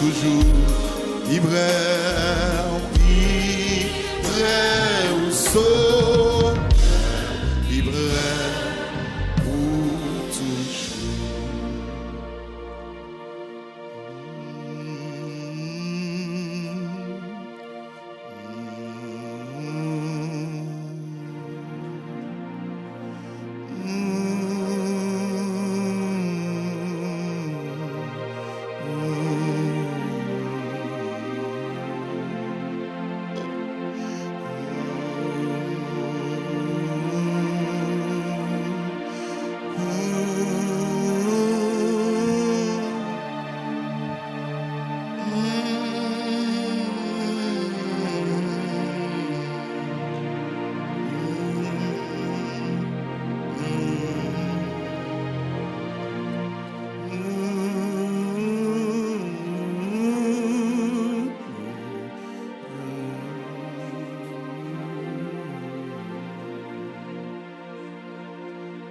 toujours libraire, libraire ou saut, libraire pour toujours.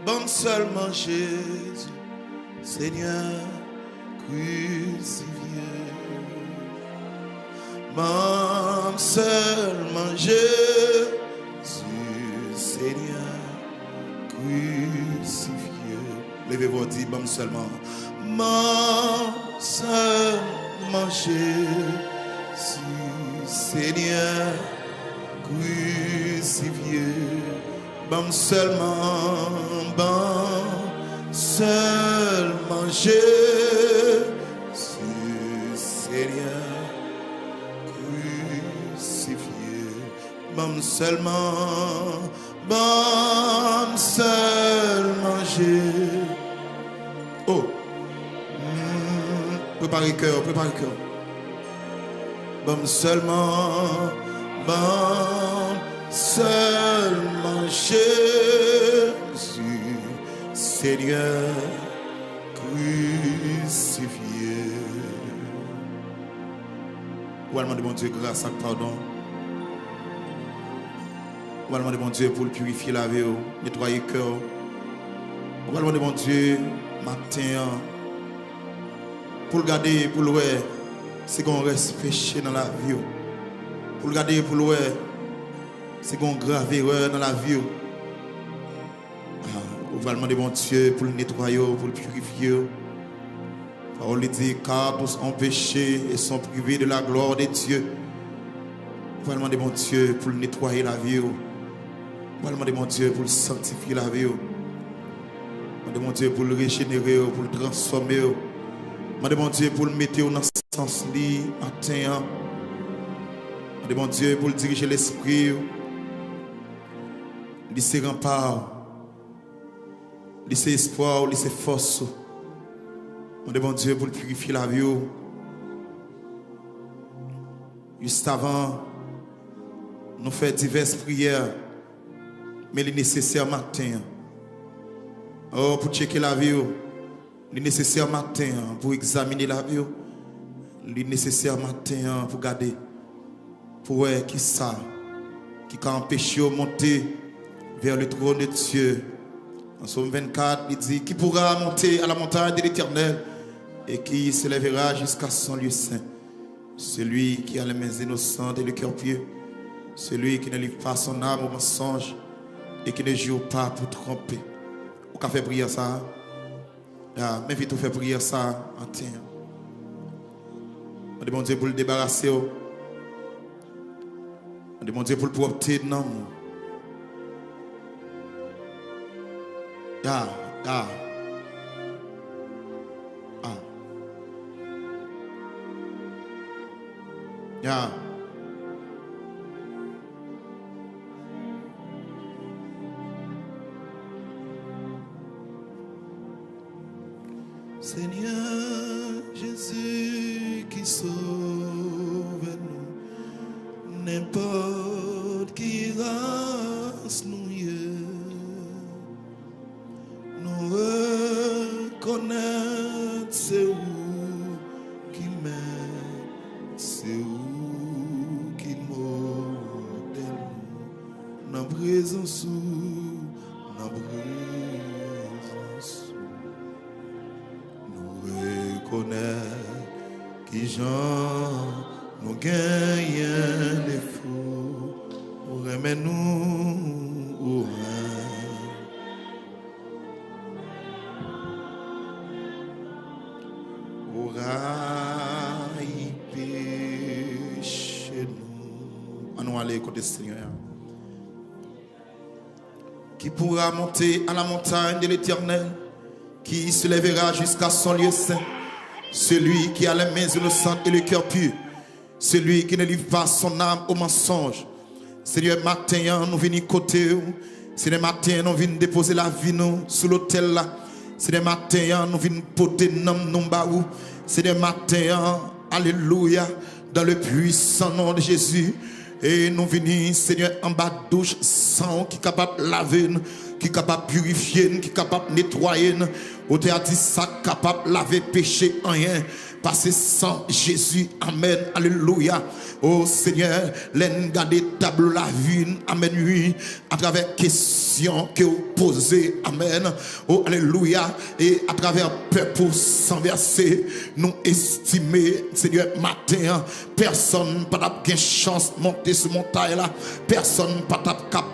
Bon seulement Jésus, Seigneur crucifié. Bon seulement Jésus, Seigneur crucifié. Levez-vous, dites bon seulement. Bon seulement Jésus, Seigneur crucifié. Bon seulement Jésus, Seigneur crucifié. Bon seulement Jésus. Oh, préparez cœur, préparez cœur. Bon seulement Jésus, Seigneur crucifié. On va demander mon Dieu grâce et pardon. On va demander mon Dieu pour le purifier la vie, nettoyer le cœur. On va demander mon Dieu matin pour le garder, pour le voir, c'est qu'on reste péché dans la vie. Pour le garder, pour le voir, c'est qu'on grave erreur dans la vie. On va demander mon Dieu pour le nettoyer, pour le purifier. La parole dit car tous ont péché et sont privés de la gloire de Dieu. On va demander mon Dieu pour le nettoyer la vie. On va demander mon Dieu pour le sanctifier la vie. On va demander mon Dieu pour le régénérer, pour le transformer. On va demander mon Dieu pour le mettre dans le sens lit matin. On va demander mon Dieu pour le diriger l'esprit. Laisser rempart. Laisser espoir, laisser force. On demande Dieu pour purifier la vie. Juste avant, nous faisons diverses prières, mais il est nécessaire matin. Oh, pour checker la vie, il est nécessaire matin pour examiner la vie. Il est nécessaire matin pour garder, pour voir qui ça, qui a empêché de monter vers le trône de Dieu. En Somme 24, il dit qui pourra monter à la montagne de l'Éternel et qui s'élèvera jusqu'à son lieu saint. Celui qui a les mains innocentes et le cœur pieux, celui qui ne livre pas son âme au mensonge et qui ne joue pas pour tromper. Ou qu'a fait prier ça? Mais vite, on fait prier ça en temps. On demande Dieu pour le débarrasser. On demande Dieu pour le propter de nous. Seigneur Jésus qui sauve nous, n'importe qui race nous reconnaître c'est où qui m'aime, c'est où qui modèle nous, dans présence dans présence nous reconnaître qui j'en nous gagnons des fous, remets-nous au rail péché nous. On va aller écouter Seigneur. Qui pourra monter à la montagne de l'Éternel, qui se lèvera jusqu'à son lieu saint, celui qui a les mains innocentes et le cœur pur, celui qui ne livre pas son âme au mensonge. Seigneur, matin, nous venons côté. Seigneur, matin, nous venons déposer la vie nous sous l'autel là. Seigneur, matin, nous venons porter nom baou. Seigneur, matin, alléluia, dans le puissant nom de Jésus. Et nous venons, Seigneur, en bas de douche, sang qui est capable de laver, qui est capable de purifier, qui est capable de nettoyer. Au théâtre, ça capable de laver péché en rien. Parce que sans Jésus, amen, alléluia. Oh Seigneur, l'en garder table la vie, amen, oui, à travers questions que vous posez, amen. Oh alléluia, et à travers peuple sans verser, nous estimer, Seigneur, matin, personne pas de chance de monter sur montagne là, personne pas de cap.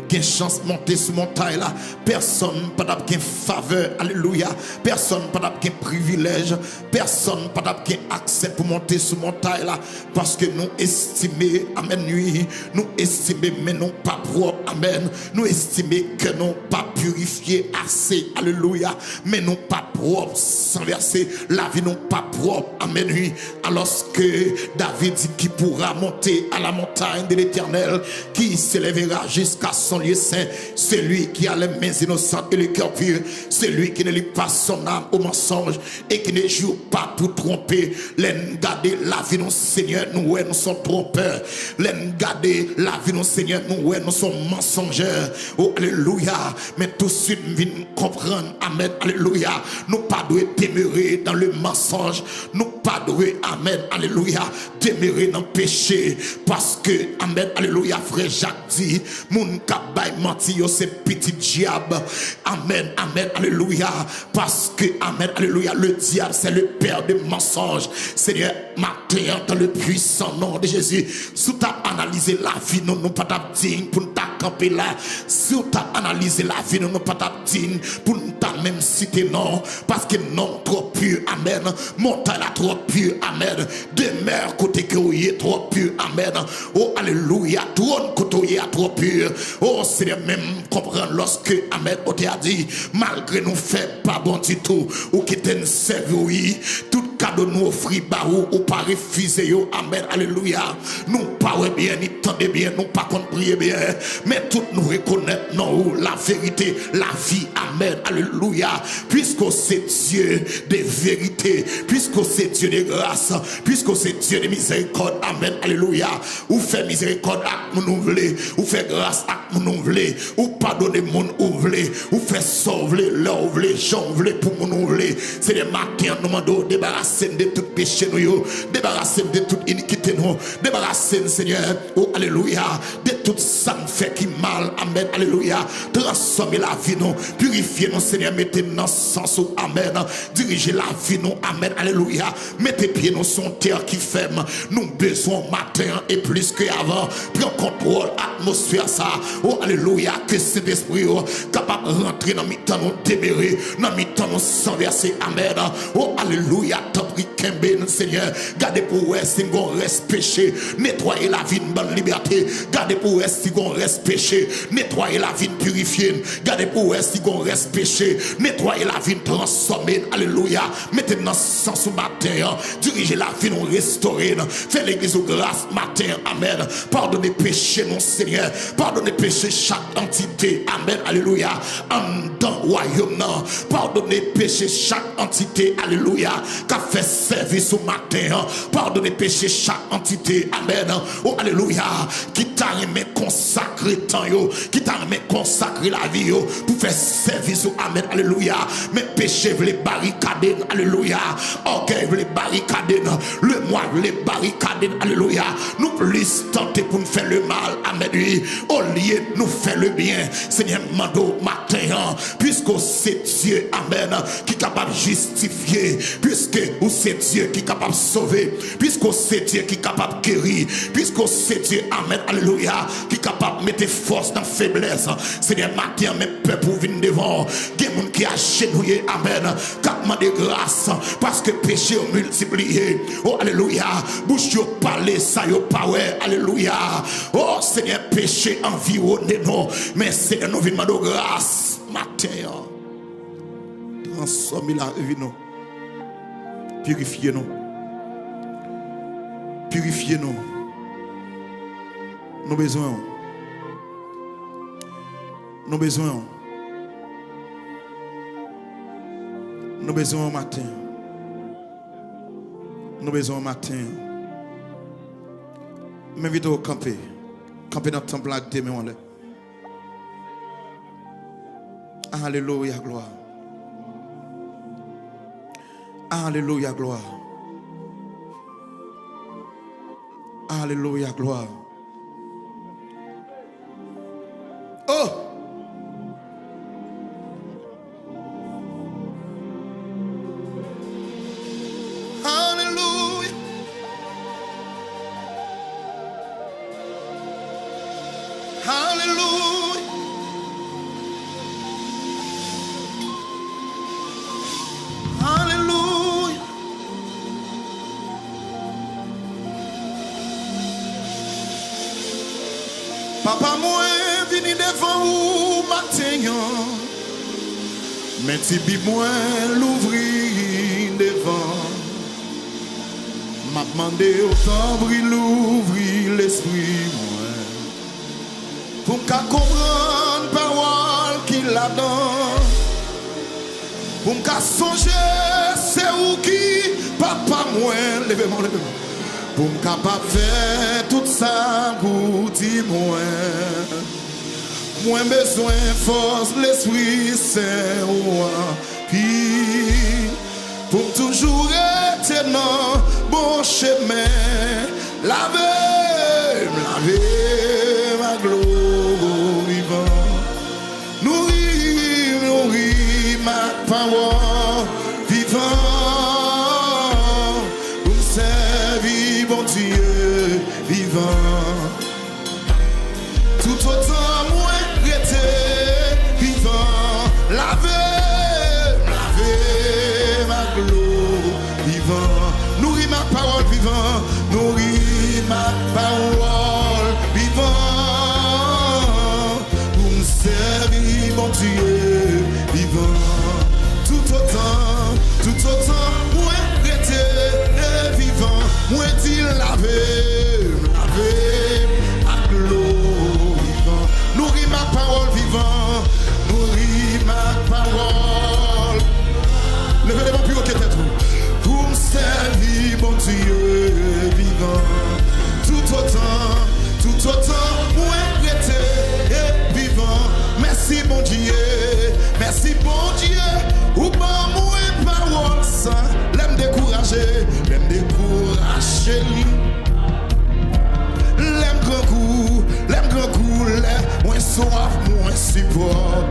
Gain chance monter sur montagne là, personne pas gain faveur, alléluia, personne pas gain privilège, personne pas gain accès pour monter sur montagne là, parce que nous estimons, amen, oui, nous estimons mais non pas propre, amen, nous estimons que nous pas purifié assez, alléluia, mais non pas propre, sans verser, la vie non pas propre, amen, oui, alors que David dit qui pourra monter à la montagne de l'Éternel, qui s'élèvera jusqu'à son lieu saint, celui qui a les mains innocentes et le cœur pur, celui qui ne lit pas son âme au mensonge et qui ne joue pas pour tromper. L'en garder la vie nous Seigneur, nous sommes trompeurs. L'en garder la vie nous Seigneur, nous sommes mensongeurs. Oh alléluia, mais tout de suite nous venons comprendre, amen, alléluia, nous pas devons demeurer dans le mensonge, nous pas devons, amen, alléluia, demeurer dans le péché, parce que, amen, alléluia, frère Jacques dit, moun kabay menti yo c'est petit diable, amen, amen, alléluia, parce que, amen, alléluia, le diable c'est le père des mensonges. Seigneur, matin dans le puissant nom de Jésus, si tu as analysé la vie, nous pas digne pour nous camper là, si tu as analysé la vie, nous pas digne pour nous même citer non, parce que non trop pur, amen, montagne là trop pur, amen, demeure côté que vous êtes trop pur, amen, oh alléluia, trône côté vous êtes trop pur, oh Seigneur, même comprendre lorsque, amen, on t'a dit, malgré nous fait pas bon du tout, ou qui t'en servi, oui, tout cadeau nous offre barou ou pas refuser yo, amen, alléluia, nous pas bien, ni tendez bien, nous pas compris bien, mais tout nous reconnaître non, la vérité, la vie, amen, alléluia, puisque c'est Dieu de vérité, puisque c'est Dieu de grâce, puisque c'est Dieu de miséricorde, amen, alléluia, ou fait miséricorde à mon ouvré, ou fait grâce à mon ouvré, ou pardonner mon ouvré, ou fait sauver l'ouvré, j'ouvré pour mon ouvré. C'est le matin nous demandons débarrasser de tout péché nous, débarrasser de toute iniquité nous, débarrasser Seigneur, oh alléluia, de tout ça fait qui mal, amen, alléluia, transformer la vie nous, purifier nous Seigneur, mettez dans sens, amen, diriger la vie nous, amen, alléluia, mettez pieds nous son terre qui ferme, nous besoin matin et plus qu'avant, prends contrôle atmosphère ça, oh alléluia, que cet esprit capable de rentrer dans mi-temps nous demeurer, dans mi-temps nous sans verser, amen, oh alléluia, t'en prie Kembe Seigneur, gardez pour si on reste péché, nettoyer la vie de bonne liberté, gardez pour si on reste péché, nettoyer la vie de purifier, gardez pour si on reste péché, nettoyer la vie de transformer, alléluia, mettez dans sens au matin, dirigez la vie nous restaurer, faites l'église au grâce matin, amen, pardonnez péché non Seigneur, pardonnez péché chaque entité, amen, alléluia, en dans royaume non, pardonnez péché chaque entité, alléluia, qu'a fait service au matin, pardonnez péché chaque entité, amen, oh alléluia, qui t'a aimé consacrer temps yo, qui t'a aimé consacrer la vie yo, pour faire service au amen, alléluia, mais péché veut les barricader, alléluia, orgueil veut les barricader, le moi veut les barricader, alléluia, nous plus tenter pour nous faire le mal, amen, oui, au lieu de nous faire le bien, Seigneur, mando matin, puisque c'est Dieu, amen, qui est capable de justifier, puisque vous ou c'est Dieu qui est capable de sauver, puisque c'est Dieu qui est capable de guérir, puisque c'est Dieu, amen, alléluia, qui est capable de mettre force dans la faiblesse. Seigneur, matin, mes peuples viennent devant. Il y a des gens qui a genouillé, amen, capement de grâce, parce que péché est multiplié. Oh, alléluia, bouche yo parler, ça yo power, alléluia. Oh, Seigneur, péché environné, non, mais Seigneur, nous venons de grâce, matin. Transformez la vie, nous. Purifiez-nous. Purifiez-nous. Nous besoin. Nous besoin. Nous besoin au matin. Nous besoin au matin. M'invite au camper. Camper dans le temple avec des mains. Alléluia, gloire. Alléluia, gloire. Alléluia, gloire. Oh! Alléluia. Alléluia. Alléluia. Papa, moi, vini devant vous matin. Mais si moi l'ouvrir devant. M'a demandé autant brille l'ouvrir l'esprit moi. Pour me comprendre parole qu'il a dans. Pour me songer c'est où qui papa moi. Levez-moi, levez-moi. Pour me capable faire tout ça pour dire moi. Moi besoin force l'esprit c'est moi. Puis pour toujours être dans bon chemin, laver ma gloire vivant. Nourrir ma parole vivant. Pour me servir bon Dieu vivant. Tout autant moi rester vivant. Laver ma gloire vivant. Nourris ma parole vivant. Nourris ma parole vivant. Pour me servir mon Dieu vivant. Tout autant moi rester vivant. Moi dit laver ma gloire vivant. Nourris ma parole vivant. Nourris ma parole. Levez-les-moi plus haut que tête. Pour me servir, mon Dieu vivant. Tout autant, moi rester vivant. Merci, mon Dieu. Merci, bon Dieu. Ou pas, moi, parole, ça. L'aime décourager. L'aime grand coup. L'aime moins soif, moins support.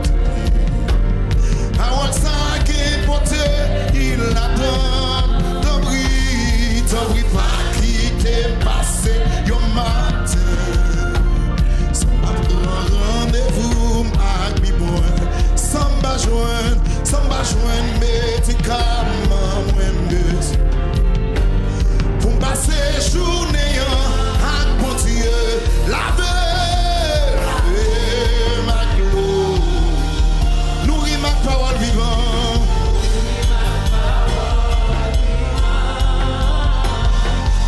Parole, ça, qui est porté, il attend. T'en prie pas quitter, passer yon matin. Sans pas prendre rendez-vous avec mi moi. Sans pas joindre médicaments, moins mieux. Pour passer journée avec mon Dieu, laver ma gloire. Nourris ma parole vivante.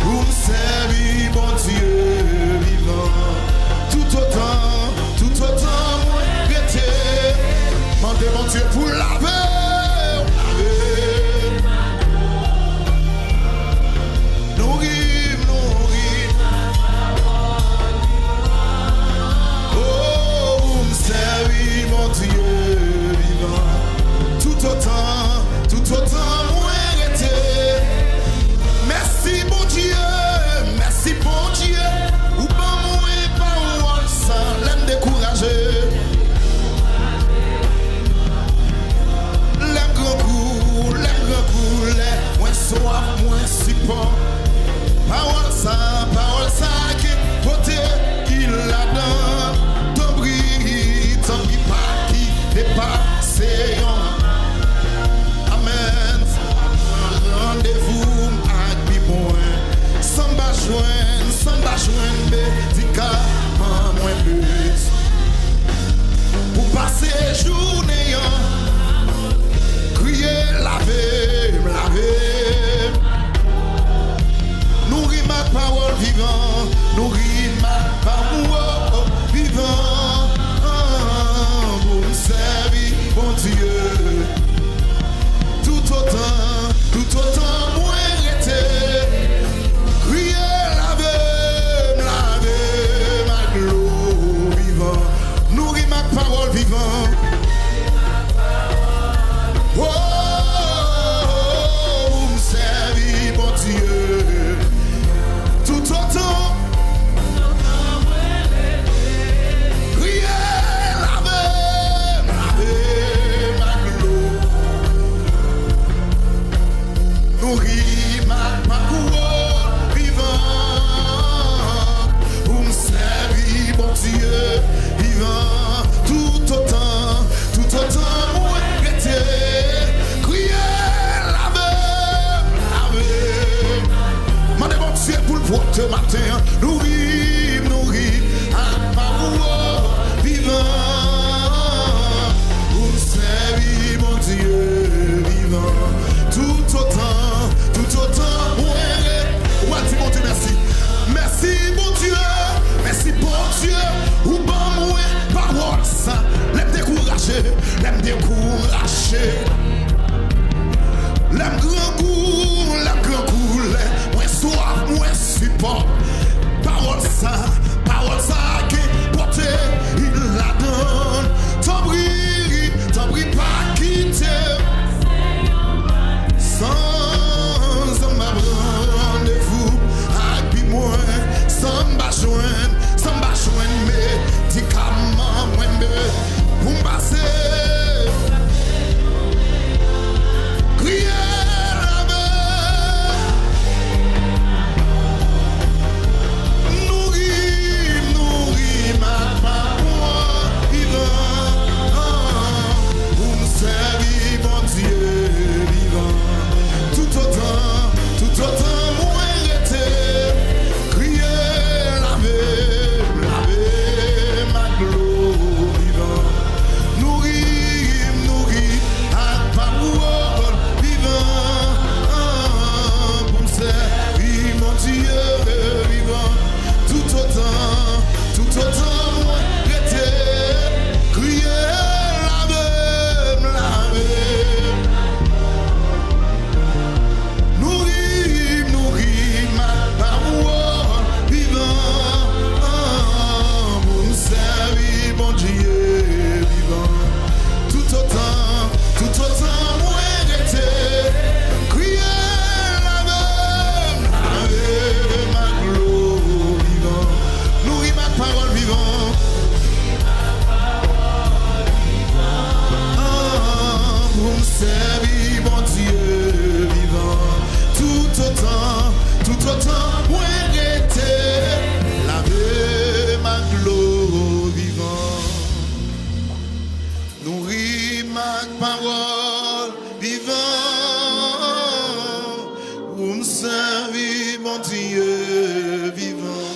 Pour me servir, bon Dieu vivant. Tout autant, moi, rester. Mandez mon Dieu pour laver. matin, nourris, nourris, à parole vivant. Pour servir mon Dieu vivant. Tout autant, ouais, dis mon Dieu, merci. Merci, mon Dieu, merci, bon Dieu, ou bon moi, parole ça, l'aime décourager, l'aime grand goût, moi soif, moi support, parole ça, qui porte, il la donne, t'en prie, pas quitter, sans ma rendez-vous, avec moi, sans m'a joindre, médicaments, moi, pour m'passer. Crier la main, nourris ma parole vivant, pour me servir mon Dieu vivant. Tout autant, moi était, crier la ma gloire vivant. Nourris à parole vivant, pour me servir mon Dieu vivant. Tout autant, moi était, crier la nourris ma parole vivant, pour me servir mon Dieu vivant. Tout autant, moi était, crier la ma gloire vivant. Nourris ma parole vivant. Pour me servir mon Dieu vivant. Tout autant, moi était, ma gloire vivant. Nourris ma parole vivant, pour me servir mon Dieu vivant.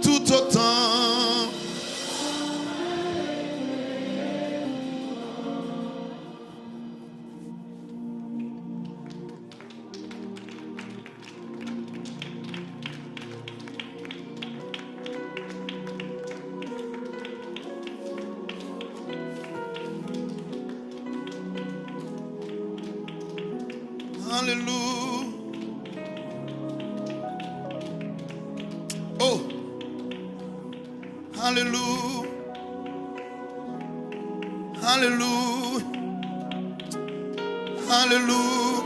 Tout autant. Hallelujah. Oh. Hallelujah. Hallelujah. Hallelujah.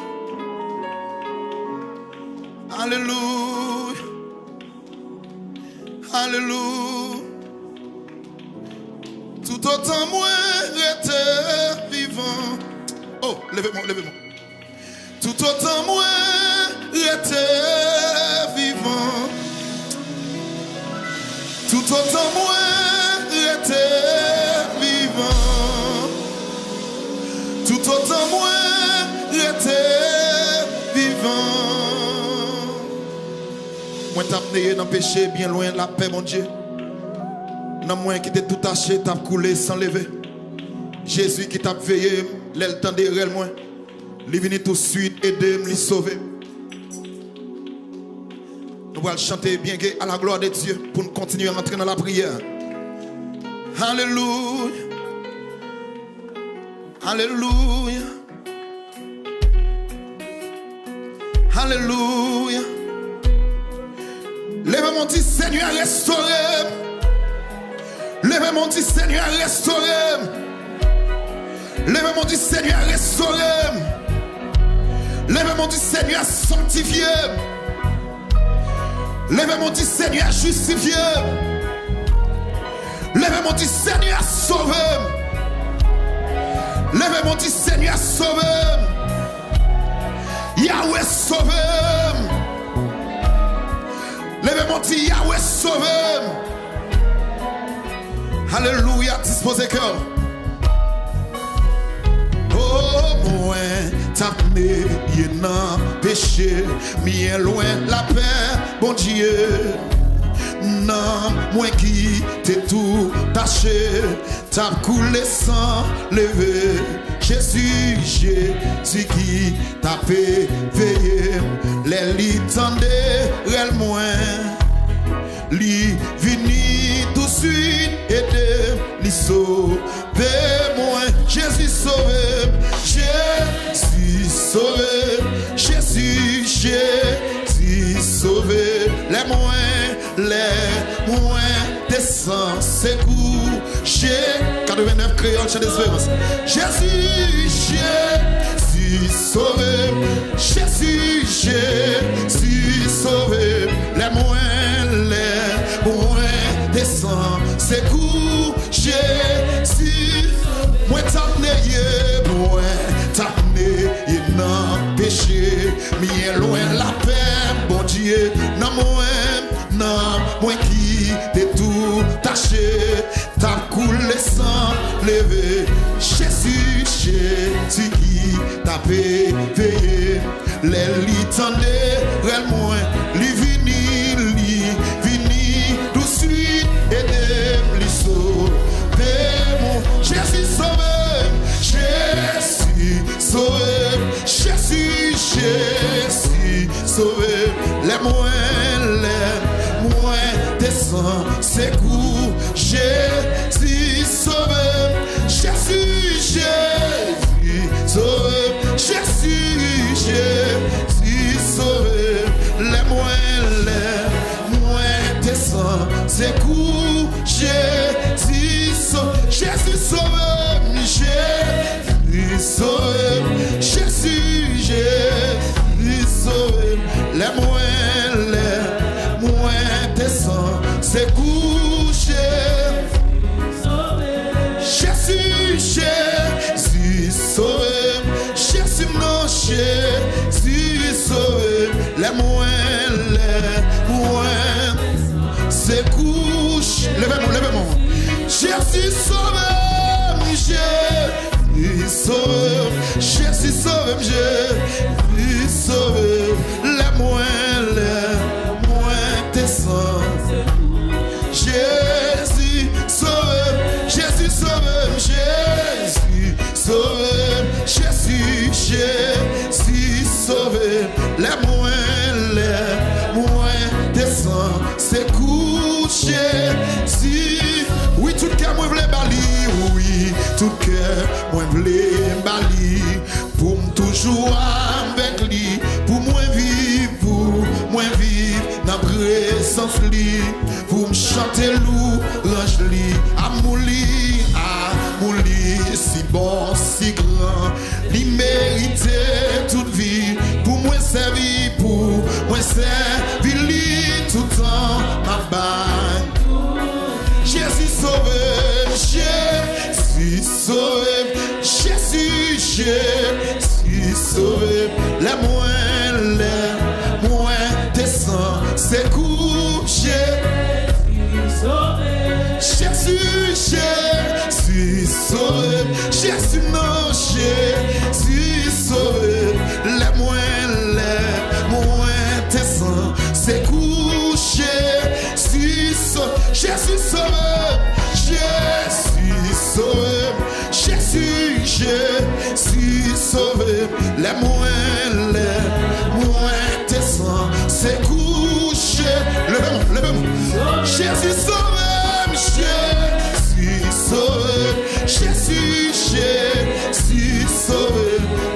Hallelujah. Hallelujah. Tout autant moi était vivant. Oh, levez-moi. Tout autant moi était vivant. Tout autant moi était vivant. Tout autant moi était vivant. Moi t'as amené dans le péché bien loin de la paix mon Dieu. Dans moi qui t'es tout taché, t'as coulé sans lever. Jésus qui t'a veillé, l'aile temps derrière moi. Il venu tout de suite aider me sauver. Nous allons chanter bien à la gloire de Dieu pour nous continuer à entrer dans la prière. Alléluia. Alléluia. Alléluia. Lève mon petit Seigneur, restaurez. Lève mon petit Seigneur, restaurez. Lève mon petit Seigneur, restaurez. Lève mon petit Seigneur, sanctifié. Lève mon petit Seigneur, justifié. Lève mon petit Seigneur, sauvé. Lève mon petit Seigneur, sauvé. Yahweh, sauvé. Lève mon petit Yahweh, sauvé. Alléluia, disposez cœur. Oh, moi, t'amener dans péché, bien loin la paix, bon Dieu. Non, moi qui t'ai tout taché, t'as coulé sans lever. Jésus, Jésus qui t'a fait veiller, les lits tendaient réel moins. Li vini tout de suite aider, li sauver moi. Jésus sauvé, Jésus sauvé, Jésus, Jésus sauvé. Les moins descend ses coups. J'ai 89 créoles chez l'espérance. Jésus, Jésus sauvé, Jésus, Jésus sauvé. Les moins descend ses coups. Jésus, moi t'amener dans péché, bien loin la paix, bon Dieu. Non, moi qui t'ai tout taché, t'as coulé sans lever. Jésus, Jésus qui t'a fait veiller, les lits tendaient réel moins. Li vini tout de suite aider, li sauver mon. Jésus sauvé, Jésus sauvé, Jésus, Jésus sauvé. Les moins descend ses coups. Jésus sauvé, Jésus, Jésus sauvé, Jésus, Jésus sauvé. Les moins descend ses coups. Jésus sauvé, Jésus sauvé, Jésus sauvé, Jésus, Jésus sauvé. Les moins descend ses couches. Jésus, Jésus sauvé, Jésus non, Jésus sauvé. Les moins ses couches. Levez-moi. Jésus sauvé, Jésus sauvé, Jésus sauvé, Jésus sauvé. Les moins descend. Jésus sauvé, Jésus sauvé, Jésus sauvé, Jésus, Jésus sauvé. Les moins descend, c'est couché. Jésus, oui, tout cœur moi voulait bali, oui, tout cœur moi voulait bali, pour toujours avec lui, pour moi vivre dans présence li, pour me chanter louange li, amour li, si bon, si grand, li mérite toute vie, pour moi servir li tout temps ma bagne. Jésus sauvé, Jésus sauvé, Jésus, Jésus sauvé. Les moins descend ses coups. Jésus, Jésus sauvé, Jésus non, Jésus sauvé. Les moins descend ses coups. Jésus sauvé, Jésus sauvé, Jésus, Jésus sauvé. Les moins descend ses couches. Levez-moi. Jésus sauvé, Jésus sauvé, Jésus, Jésus sauvé.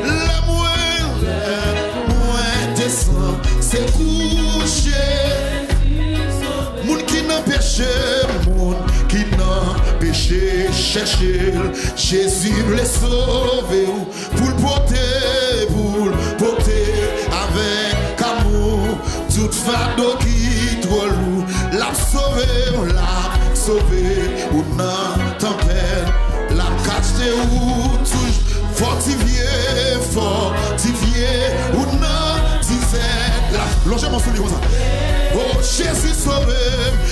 Les moins descend ses couches. Moun qui n'a péché, moun qui n'a péché, chercher Jésus les sauver pour le porter avec amour. Toute fado qui trop lourd, l'a sauvé, ou n'a tempête, la cache ou toujours fortifié, ou n'a disait la. Longez mon soulier comme ça. Oh Jésus sauvé,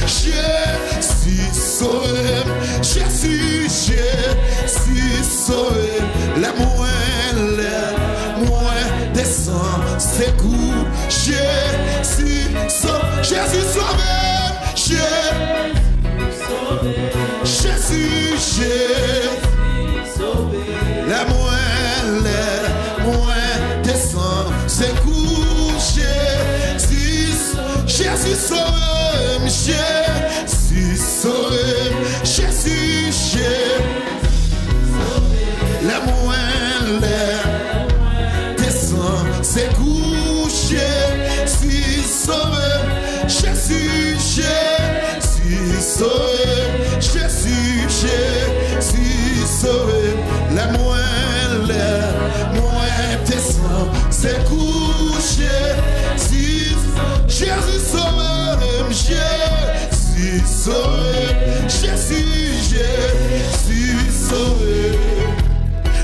Jésus sauvé, Jésus, Jésus sauvé. Les moins descend, s'écoule. Jésus sauve, Jésus sauve, Jésus, les moins descend, s'écoule. Jésus sauve, Jésus sauve, Jésus, les moins descend, c'est couché, Jésus sauve, Jésus, Jésus sauve, Jésus, Jésus sauve, les moins descend, c'est couché, Jésus sauve, Jésus sauve, Jésus, Jésus sauve.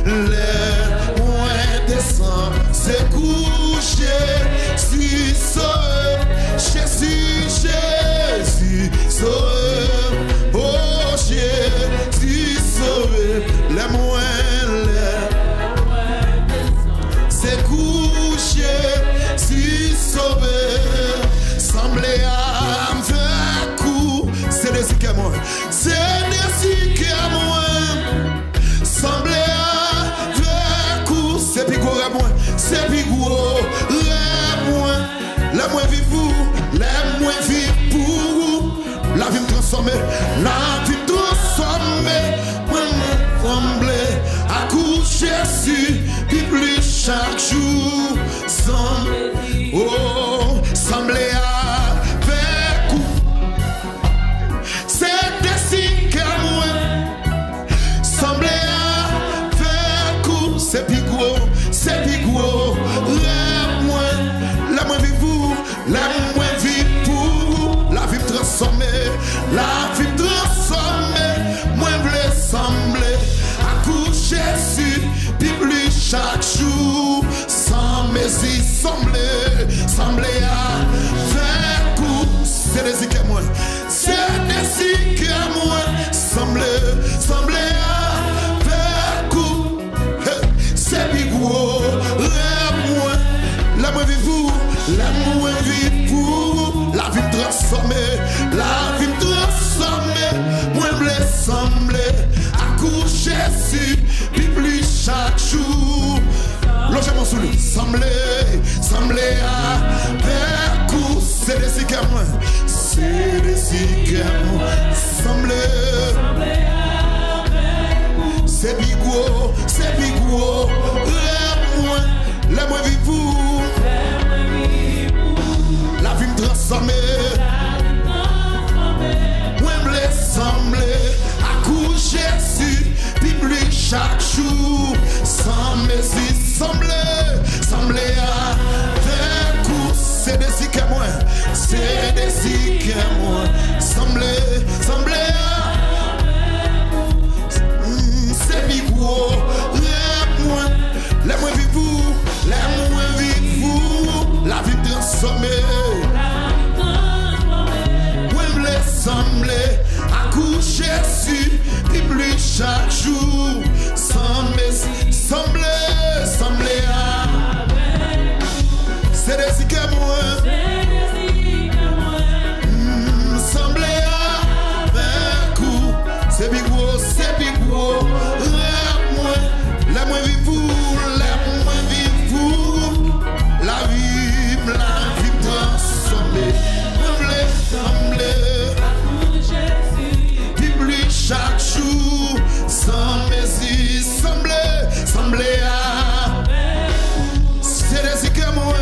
Les moins descend, c'est couché, Jésus sauve, Jésus, Jésus sauve, oh Jésus sauve, les moins c'est couché, Jésus sauve, semblé à un coup, c'est des que moi, c'est des que moi, semblé c'est plus gros, c'est plus gros, la moins vive vous, la moins vive pour la vie me transformer, la vie me transformer, moi me trembler, à coup Jésus, puis plus chaque jour, sembler avec vous, c'est des signes que moi, sembler c'est plus gros, la moins vive vous, la moins vive pour la vie transformée, moins blé sembler, à coup Jésus, puis plus chaque jour, sans messie, sembler à faire coup, c'est des que moi, c'est des que moi, sembler à c'est plus gros, la moins vive vous, la moins vive pour la vie transformée, moins blé sembler, à coup Jésus, puis plus chaque jour, logement sous lui, sembler à faire coup, c'est des que moi, sembler. C'est plus gros, la moins vive vous, la vie me transformer, moins me sembler, à coup Jésus, puis plus chaque jour, sans messie, sembler à faire coup, c'est des que moi, sembler à c'est plus gros, la moins vive vous, la vie transformée, moins me sembler, à coup Jésus, puis plus chaque jour, sans messie, sembler à, c'est des que moi, sembler à, un coup, c'est plus gros, la moins vive vous, la vie transformée, puis plus chaque jour, sans messie, sembler à, c'est des que moi,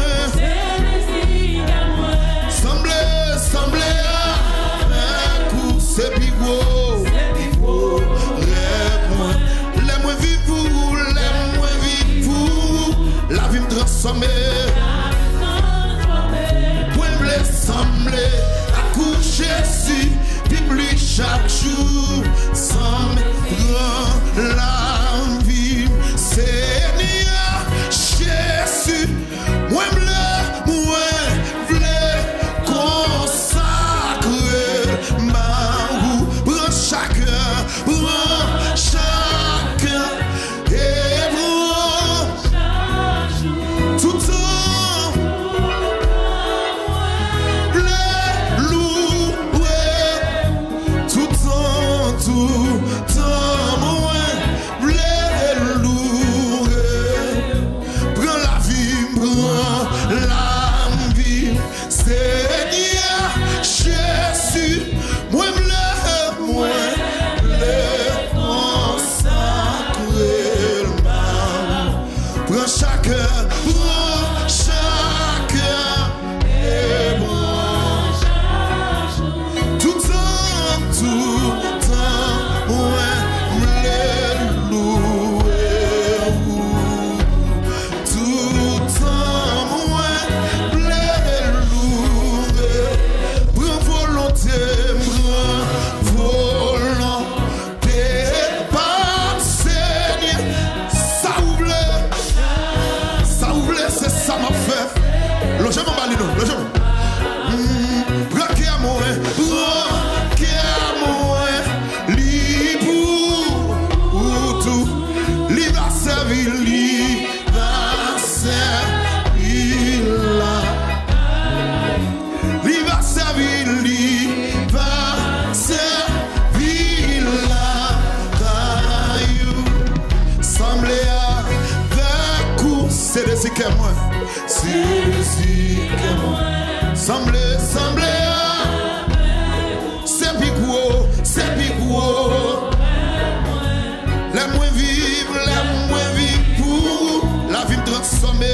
sembler à, un coup, c'est plus gros, la moins vive vous, la vie me transformer, point blé sembler, à coup Jésus, puis plus chaque jour, sans grand la vie, Seigneur Jésus, moi blé consacrer ma roue, prends chacun, et tout lâchez mon balino, lâchez mon. Braquez à moi, li pour tout, li va servir, li va servir là. Li va servir, li va servir là. Semblez avec vous, c'est de ce que moi, c'est de ce que moi. Semblez, c'est pigou, les moins vivre pour la vie transformée.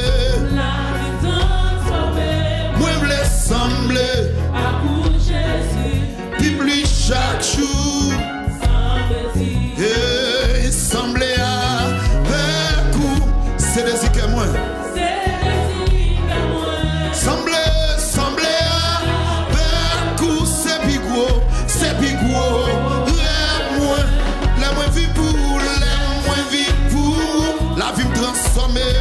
Moi voulais sembler à vous Jésus, puis plus chaque jour, et sembler avec vous, c'est des que moi. C'est pigou, la moins vie pour, la vie me transformer.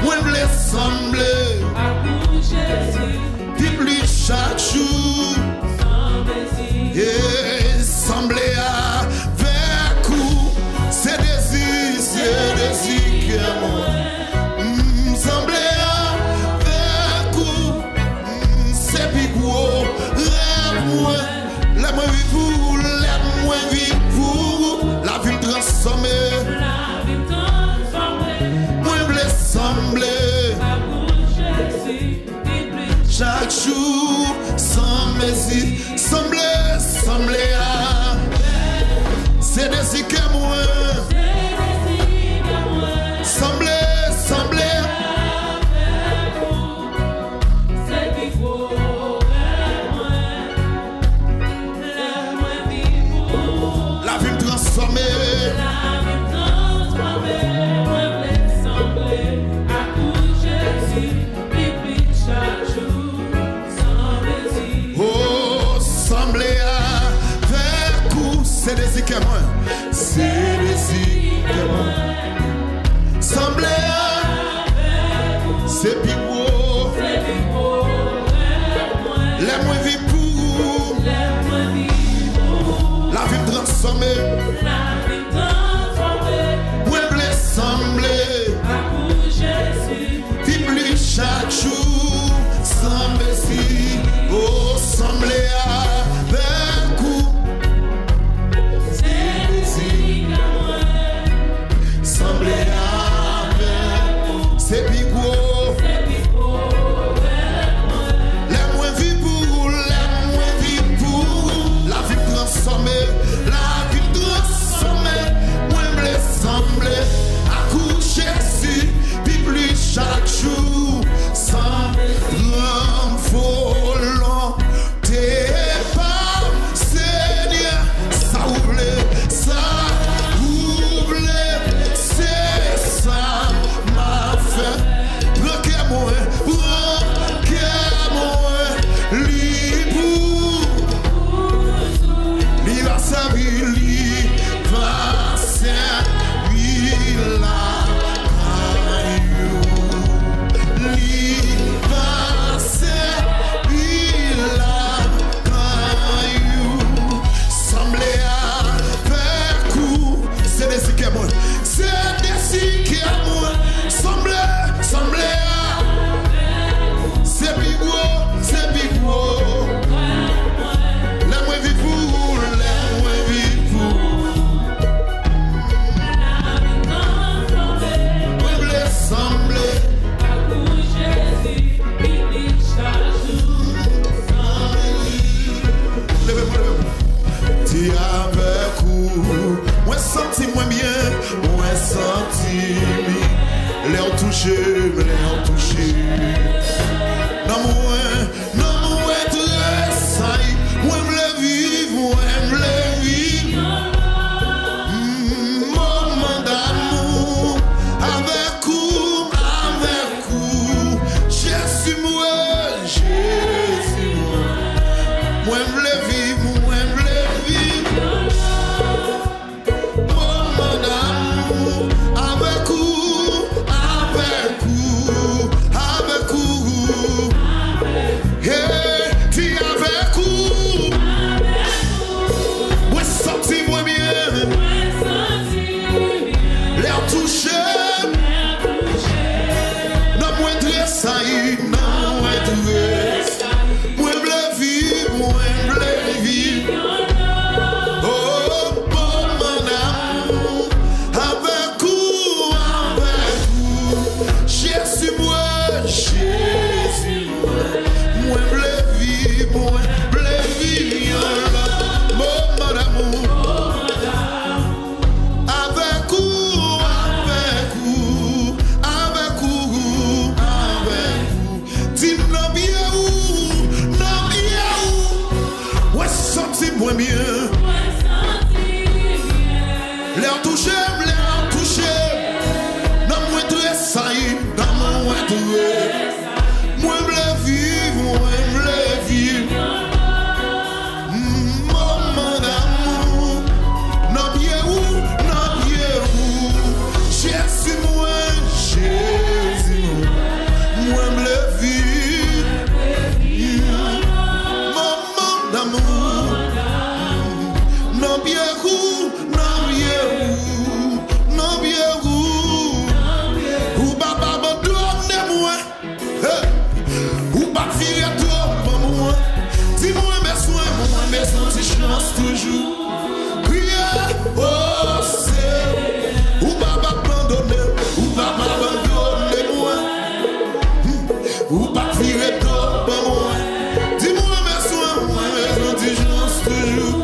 Moi je voulais sembler à vous Jésus, puis plus chaque jour, et sembler avec vous, c'est désir que moi. Sembler avec vous, c'est pigou. La moins vie pour, la vie me transformer. Moi je voulais sembler chaque jour sans mesure. Sembler à, c'est des si que moi. Sembler c'est des si que moi, c'est des si que moi. Sembler, c'est pigou, les moins vivent pour, la vie transformée. Moi je voulais sembler à vous Jésus, puis plus chaque jour, sans messie, oh sembler avec vous. C'est pigou, les moins vivent pour, la vie transformée, moi je voulais sembler à coucher Jésus, puis plus chaque jour, sans volonté par Seigneur, ça oublie, c'est ça. Bloquez-moi, li va servir, la caillou. Li va servir la caillou. Semblez avec vous, c'est des si que moi, c'est des si que moi. Semblez, c'est pigou, la moins vie pour, moi je voulais sembler à vous Jésus, puis chaque jour, levez-moi, dis avec vous, moi senti moins bien, moi senti bien. Les touché. Non, moi, très saillie. Moi, je voulais vivre. Moment d'amour. Avec vous. Jésus, moi. Moi, je voulais vivre. Moment d'amour. Avec vous. ça y est, dans mon entouré. Moi, je veux vivre, moi, je veux vivre. Maman d'amour, non, bien où, Jésus, moi, moi, je veux vivre. Maman d'amour, non, bien où, ou papa abandonne-moi, ou pas virer toi pour moi. Dis-moi mes soins, moi mes chance toujours. Crier, oh c'est, ou papa abandonne, ou papa abandonne-moi, ou pas virer toi pour moi. Dis-moi mes soins, moi mes chance toujours.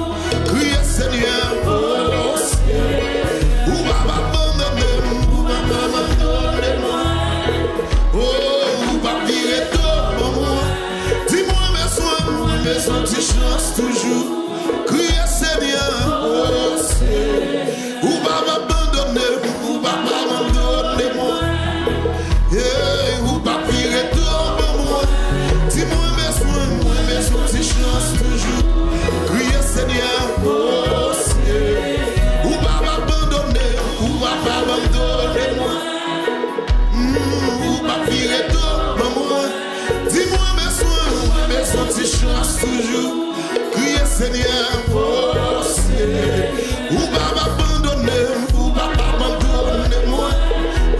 Crier Seigneur, oh c'est, ou papa abandonne, ou papa abandonne-moi. Oh, ou pas virer toi pour moi. Dis-moi mes soins, mes chance toujours. Crier Seigneur, oh c'est, ou pas m'abandonner, ou pas m'abandonner-moi. Yeah, ou pas virer toi pour moi. Dis-moi mes soins, mes chance toujours. Crier Seigneur, oh c'est, ou pas m'abandonner, ou pas m'abandonner-moi. Ou pas virer toi pour moi. Dis-moi mes soins, mes chance toujours. Crier Seigneur, oh c'est, ou pas m'abandonner, ou pas m'abandonner-moi.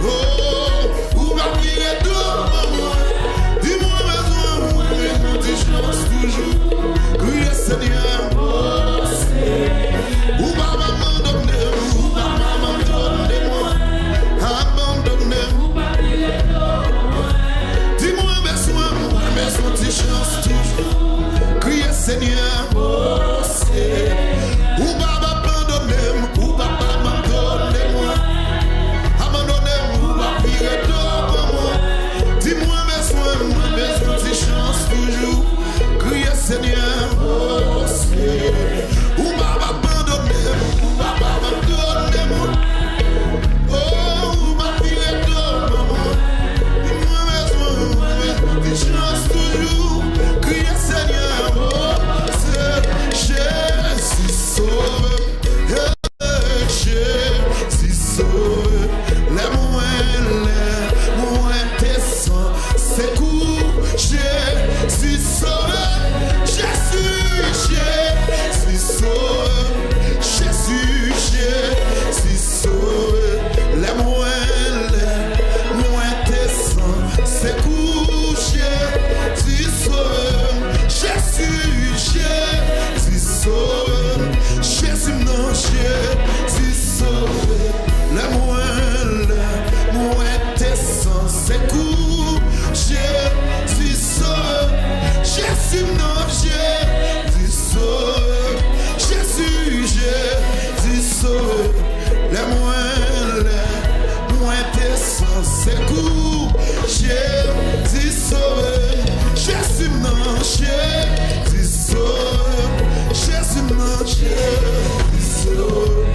Oh, ou pas virer toi pour moi. Dis-moi mes soins, mes chance toujours. Crier Seigneur, oh c'est, ou pas m'abandonner, ou pas m'abandonner-moi. Abandonner, ou pas virer toi pour moi. Dis-moi mes soins, mes chance toujours. Crier Seigneur, oh c'est, ou pas m'abandonner, ou pas m'abandonner-moi. Abandonner, ou pas virer toi pour moi. Dis-moi mes soins, mes chance toujours. Crier Seigneur, oh c'est, ou pas m'abandonner, ou pas m'abandonner-moi. Oh, ou pas virer toi pour moi. Dis-moi mes soins, mes chance toujours. Crier Seigneur, oh c'est, Jésus sauve, Jésus sauve. Les moins tes sangs, c'est court. Jésus sauve, Jésus sauve, Jésus sauve. Les moins tes sangs, c'est court. Jésus sauve, Jésus sauve, Jésus non, Jésus sauve. Les moins tes sangs, c'est court. Jésus sauve, Jésus non, Jésus sauve, Jésus sauve. Les moins tes sangs, c'est court. Jésus sauve, Jésus non, Jésus sauve, Jésus non, Jésus sauve.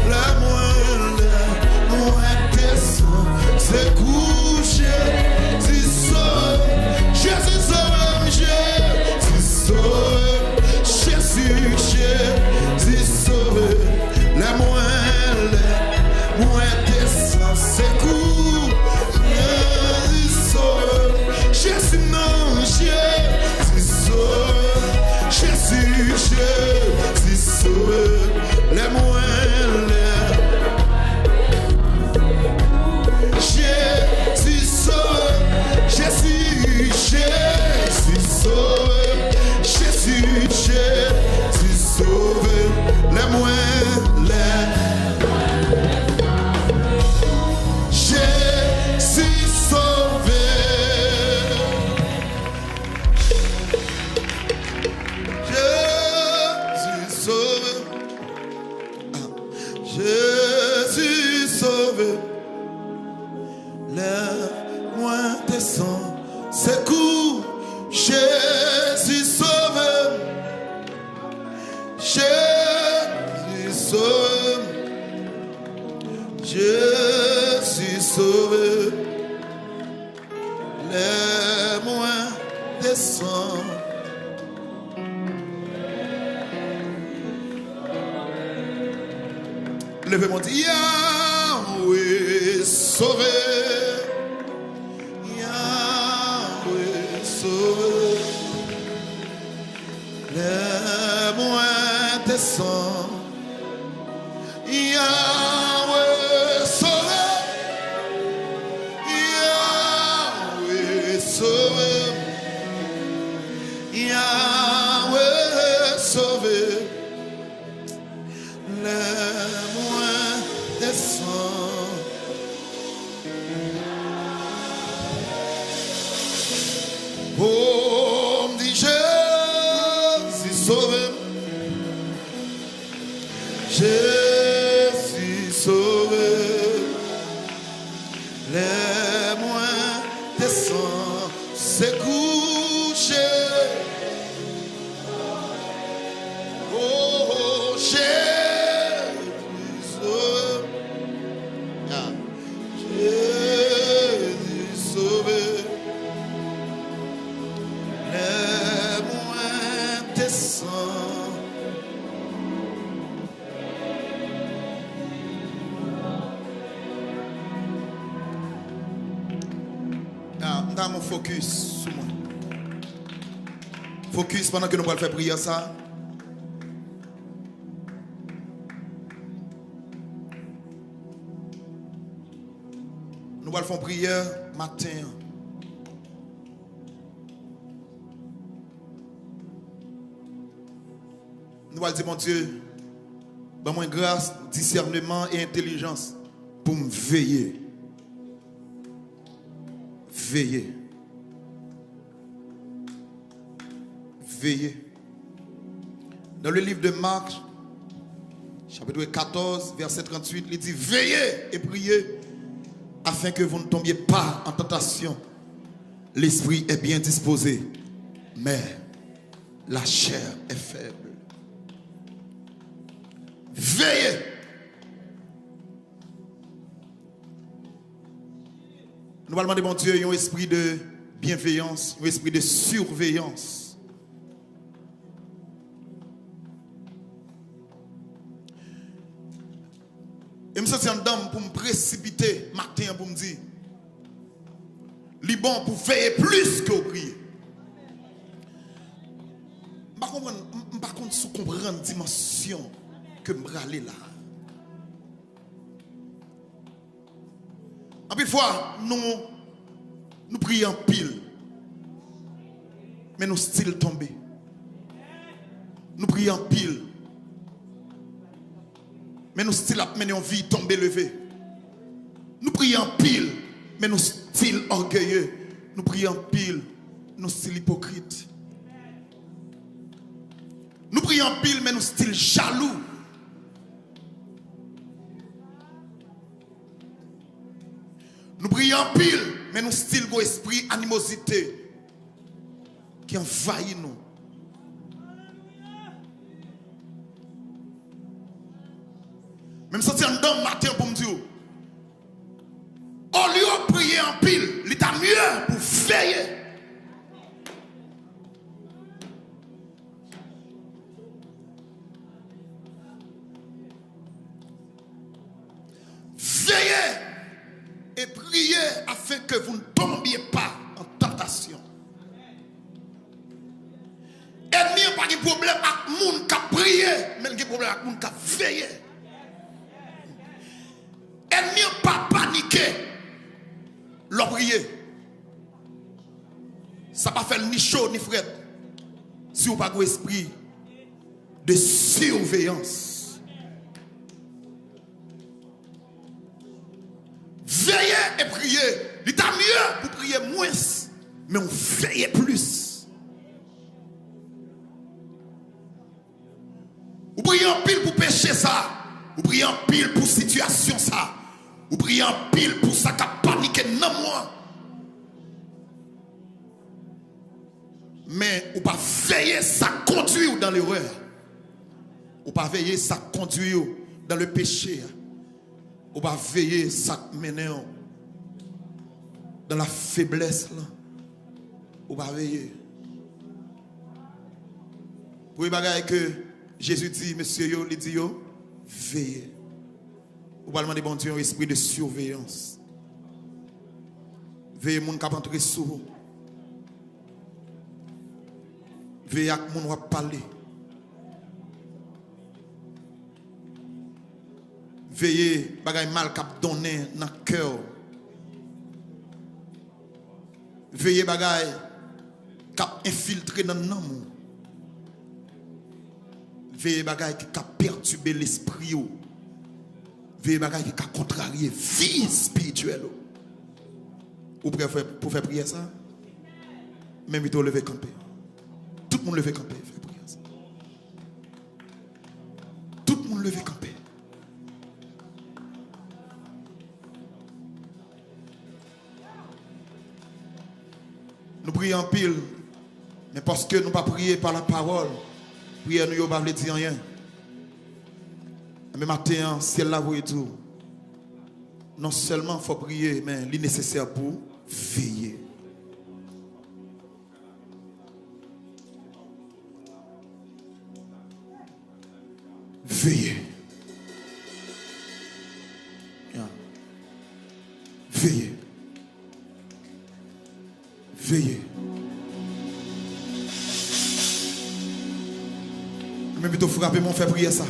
Les moins tes sangs, c'est court. Jésus sauve, Jésus sauve, Jésus sauve, Jésus sauve. Les moins tes sangs, c'est court. Jésus sauve, Jésus non, Jésus sauve, Jésus sauve. Les moins Jésus sauve, Jésus sauve, Jésus sauve. Les moins Jésus sauve. Jésus sauve. Lève-moi tes sangs, secours. Jésus sauve. Jésus sauve. Jésus sauve. Levez mon Dieu. Yahweh sauvé. Yahweh sauvé. Les moins descend. Yahweh sauvé. Yahweh sauvé. Yahweh sauvé. Les moins descend. Oh, me dit Jésus sauvé. Jésus sauvé. Les moins descend. C'est couché. Oh, Jésus sauvé. Ah. Jésus sauvé. Les moins descend. Ah, dans mon focus sur moi. Focus pendant que nous allons faire prier ça. Nous allons faire prière matin. Nous allons dire, mon Dieu, donne-moi grâce, discernement et intelligence pour me veiller. Veiller. Veiller. Dans le livre de Marc, chapitre 14, verset 38, il dit, veillez et priez afin que vous ne tombiez pas en tentation. L'esprit est bien disposé, mais la chair est faible. Veillez. Nous allons demander, mon Dieu, un esprit de bienveillance, un esprit de surveillance. Et je me sens en dedans pour me précipiter matin pour me dire, il est bon pour veiller plus que prier. Je ne comprends pas la dimension que je vais aller là. En plus, fois, nous prions pile, mais nous style tombés. Nous prions pile, mais nous style mener en vie tombée levée. Nous prions pile, mais nous style orgueilleux. Nous prions pile, nous style hypocrite. Nous prions pile, mais nous style jaloux. Nous prions pile, mais nous style un esprit animosité qui envahit nous. Même si on donne matin pour me dire, au lieu de prier en pile, il est mieux pour veiller. Veillez et priez afin que vous ne tombiez pas en tentation. Ennemi n'a pas de problème avec les gens qui prient, mais il y a des problèmes avec les gens qui veillent. Ennemi n'a pas paniqué. Leur prier. Ça ne va pas faire ni chaud ni frais. Si vous n'avez pas d'esprit de surveillance. Veillez et priez. Il est mieux pour prier moins, mais on veille plus. Vous priez en pile pour pécher ça. Vous priez en pile pour situation ça. Vous priez en pile pour ça qui a paniqué dans moi. Mais vous ne pas veiller ça conduit dans l'erreur. Vous ne pas veiller ça conduit dans le péché. Vous ne pas veiller ça mener dans la faiblesse. Vous ne pas veiller. Pour les bagages que Jésus dit, monsieur, il dit, veillez. Ou pas demander bon Dieu un esprit de surveillance. Veillez moun k'ap entrer sous vous. Veillez ak moun wap parler. Veillez bagay mal k'ap donner dans cœur. Veillez bagay k'ap infiltrer dans l'amour. Veillez bagay qui k'ap perturber l'esprit. Veillez bagay qui k'ap contrarier vie spirituelle. Ou pour faire prier ça? Même il doit lever camper. Tout le monde lever camper, faire prier ça. Tout le monde lever camper. Nous prions en pile, mais parce que nous ne pas prier par la parole, prière nous ne pas dire rien. Mais matin, si elle l'a vu et tout, non seulement il faut prier, mais il est nécessaire pour veiller. Veiller. Veiller. Veillez. Même plutôt frapper mon fait prier ça.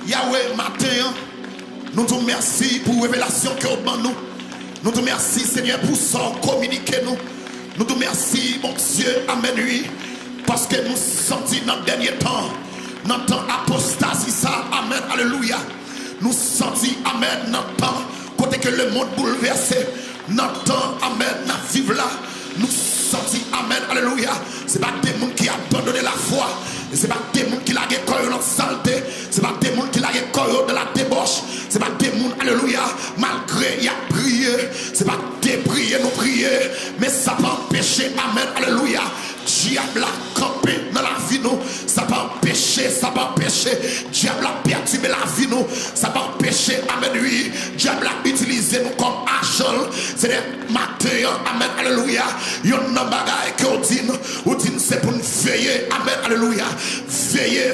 Yahweh, matin, nous te remercions pour la révélation que vous avez. Nous te remercions, Seigneur, pour ça, communiquer nous. Nous te remercions, mon Dieu, amen, oui, parce que nous sentons dans le dernier temps, dans le temps apostasie, ça, amen, alléluia. Nous sentons, amen, dans le temps. Côté que le monde bouleversé, notre temps, amen, nous vivons là, nous sentons, amen, alléluia. Ce n'est pas des gens qui ont abandonné la foi, ce n'est pas des gens qui ont corps dans la saleté, ce n'est pas des gens qui ont corps dans la débauche, ce n'est pas des gens, alléluia, malgré il y a prié, ce n'est pas des prières, nous prier, mais ça va empêcher, amen, alléluia. Diable a campé dans la vie nous, ça va empêcher, diable a perturbé la vie nous, ça va empêcher, amen, oui, diable a utilisé nous comme agent, c'est des matins, amen, alléluia, yon nan bagay que ou dit c'est pour nous veiller, amen, alléluia, veillez,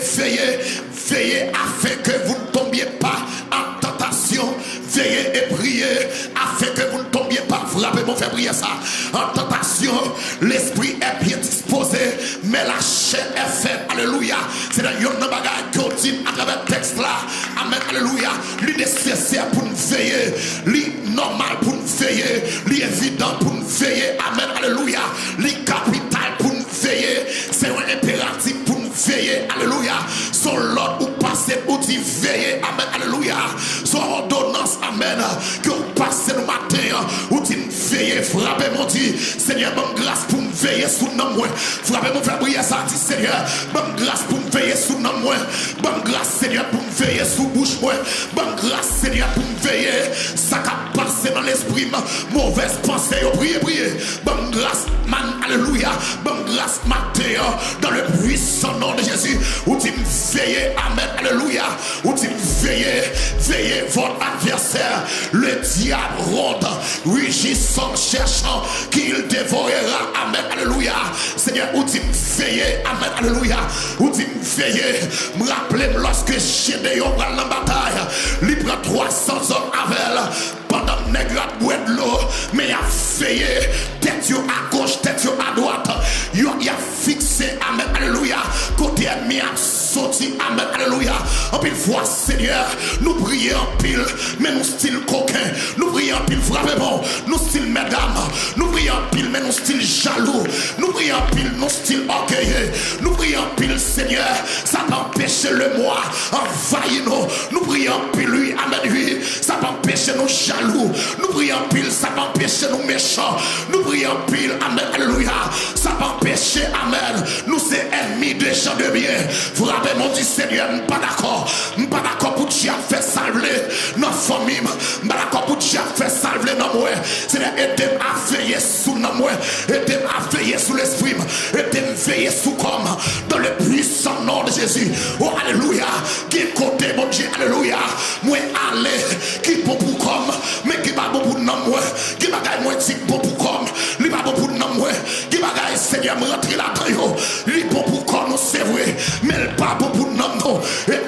afin que vous ne tombiez pas en tentation, veillez et priez, afin que vous ne tombiez pas, frappez mon frère, prier ça, en tentation, l'esprit est bien disposé, mais la chair est faite, alléluia, c'est dans yon nan bagay que dit à travers le texte là, amen, alléluia, lui nécessaire pour nous veiller, lui normal pour nous veiller, lui évident pour nous veiller, amen, alléluia, lui capital pour nous veiller, c'est un impératif pour nous veiller, alléluia, son l'ordre ou passer ou dit veiller, amen, alléluia, son ordonnance, amen, que vous passez le matin, ou dit veiller, frappez mon Dieu, Seigneur, bonne grâce pour me veiller sous nos mains, frappez mon frère, prier ça, dit Seigneur, bonne grâce pour me veiller sous nos mains, bonne grâce, Seigneur, pour me veiller sous bouche moi, bonne grâce, Seigneur, pour me veiller, ça qui a passé dans l'esprit, mauvaise pensée, priez, bonne grâce, man, alléluia, bonne grâce, matin, dans le puissant nom de Jésus, ou dit veillez, amen, alléluia, ou dit veillez votre adversaire, le diable ronde, rugissant, cherchant qu'il dévorera, amen, alléluia, Seigneur, ou dit veillez, amen, alléluia, ou dit veillez, me rappelez lorsque Gédéon prend la bataille, il prend 300 hommes avec pendant que nègre a boit de l'eau, mais il a veillé, tête à gauche, tête à droite, il a fixé, amen, alléluia, côté ennemi a sorti, amen, alléluia, en pile fois, Seigneur, nous prions en pile, mais nous style coquin, nous prions en pile, frappez-moi, nous style mesdames, nous prions en pile, mais nous style jaloux, nous prions en pile, nous style orgueilleux, nous prions en pile, Seigneur, ça va empêcher le moi, envahir nous prions en pile, lui, amen, lui, ça va empêcher nous jaloux, nous prions en pile, ça va empêcher nous méchants, nous prions en pile, amen, alléluia, ça va empêcher, amen, nous c'est ennemis des gens de bien, frappez mon Dieu, Seigneur, je ne suis pas d'accord pour Dieu faire salver notre famille, je ne suis pas d'accord pour Dieu faire salver nos moyens, c'est-à-dire aider à veiller sous nos moyens, aider à veiller sous l'esprit, aider à veiller sous comme, dans le puissant nom de Jésus, oh alléluia, qui côté mon Dieu, alléluia, moi aller, qui bon pour comme, mais qui pas bon pour nous, qui bagaille moi dit bon pour comme, li pas bon pour nous, qui bagaille Seigneur me rentrer là-dedans, li bon pour comme, c'est vrai, mais pas bon pour nous, et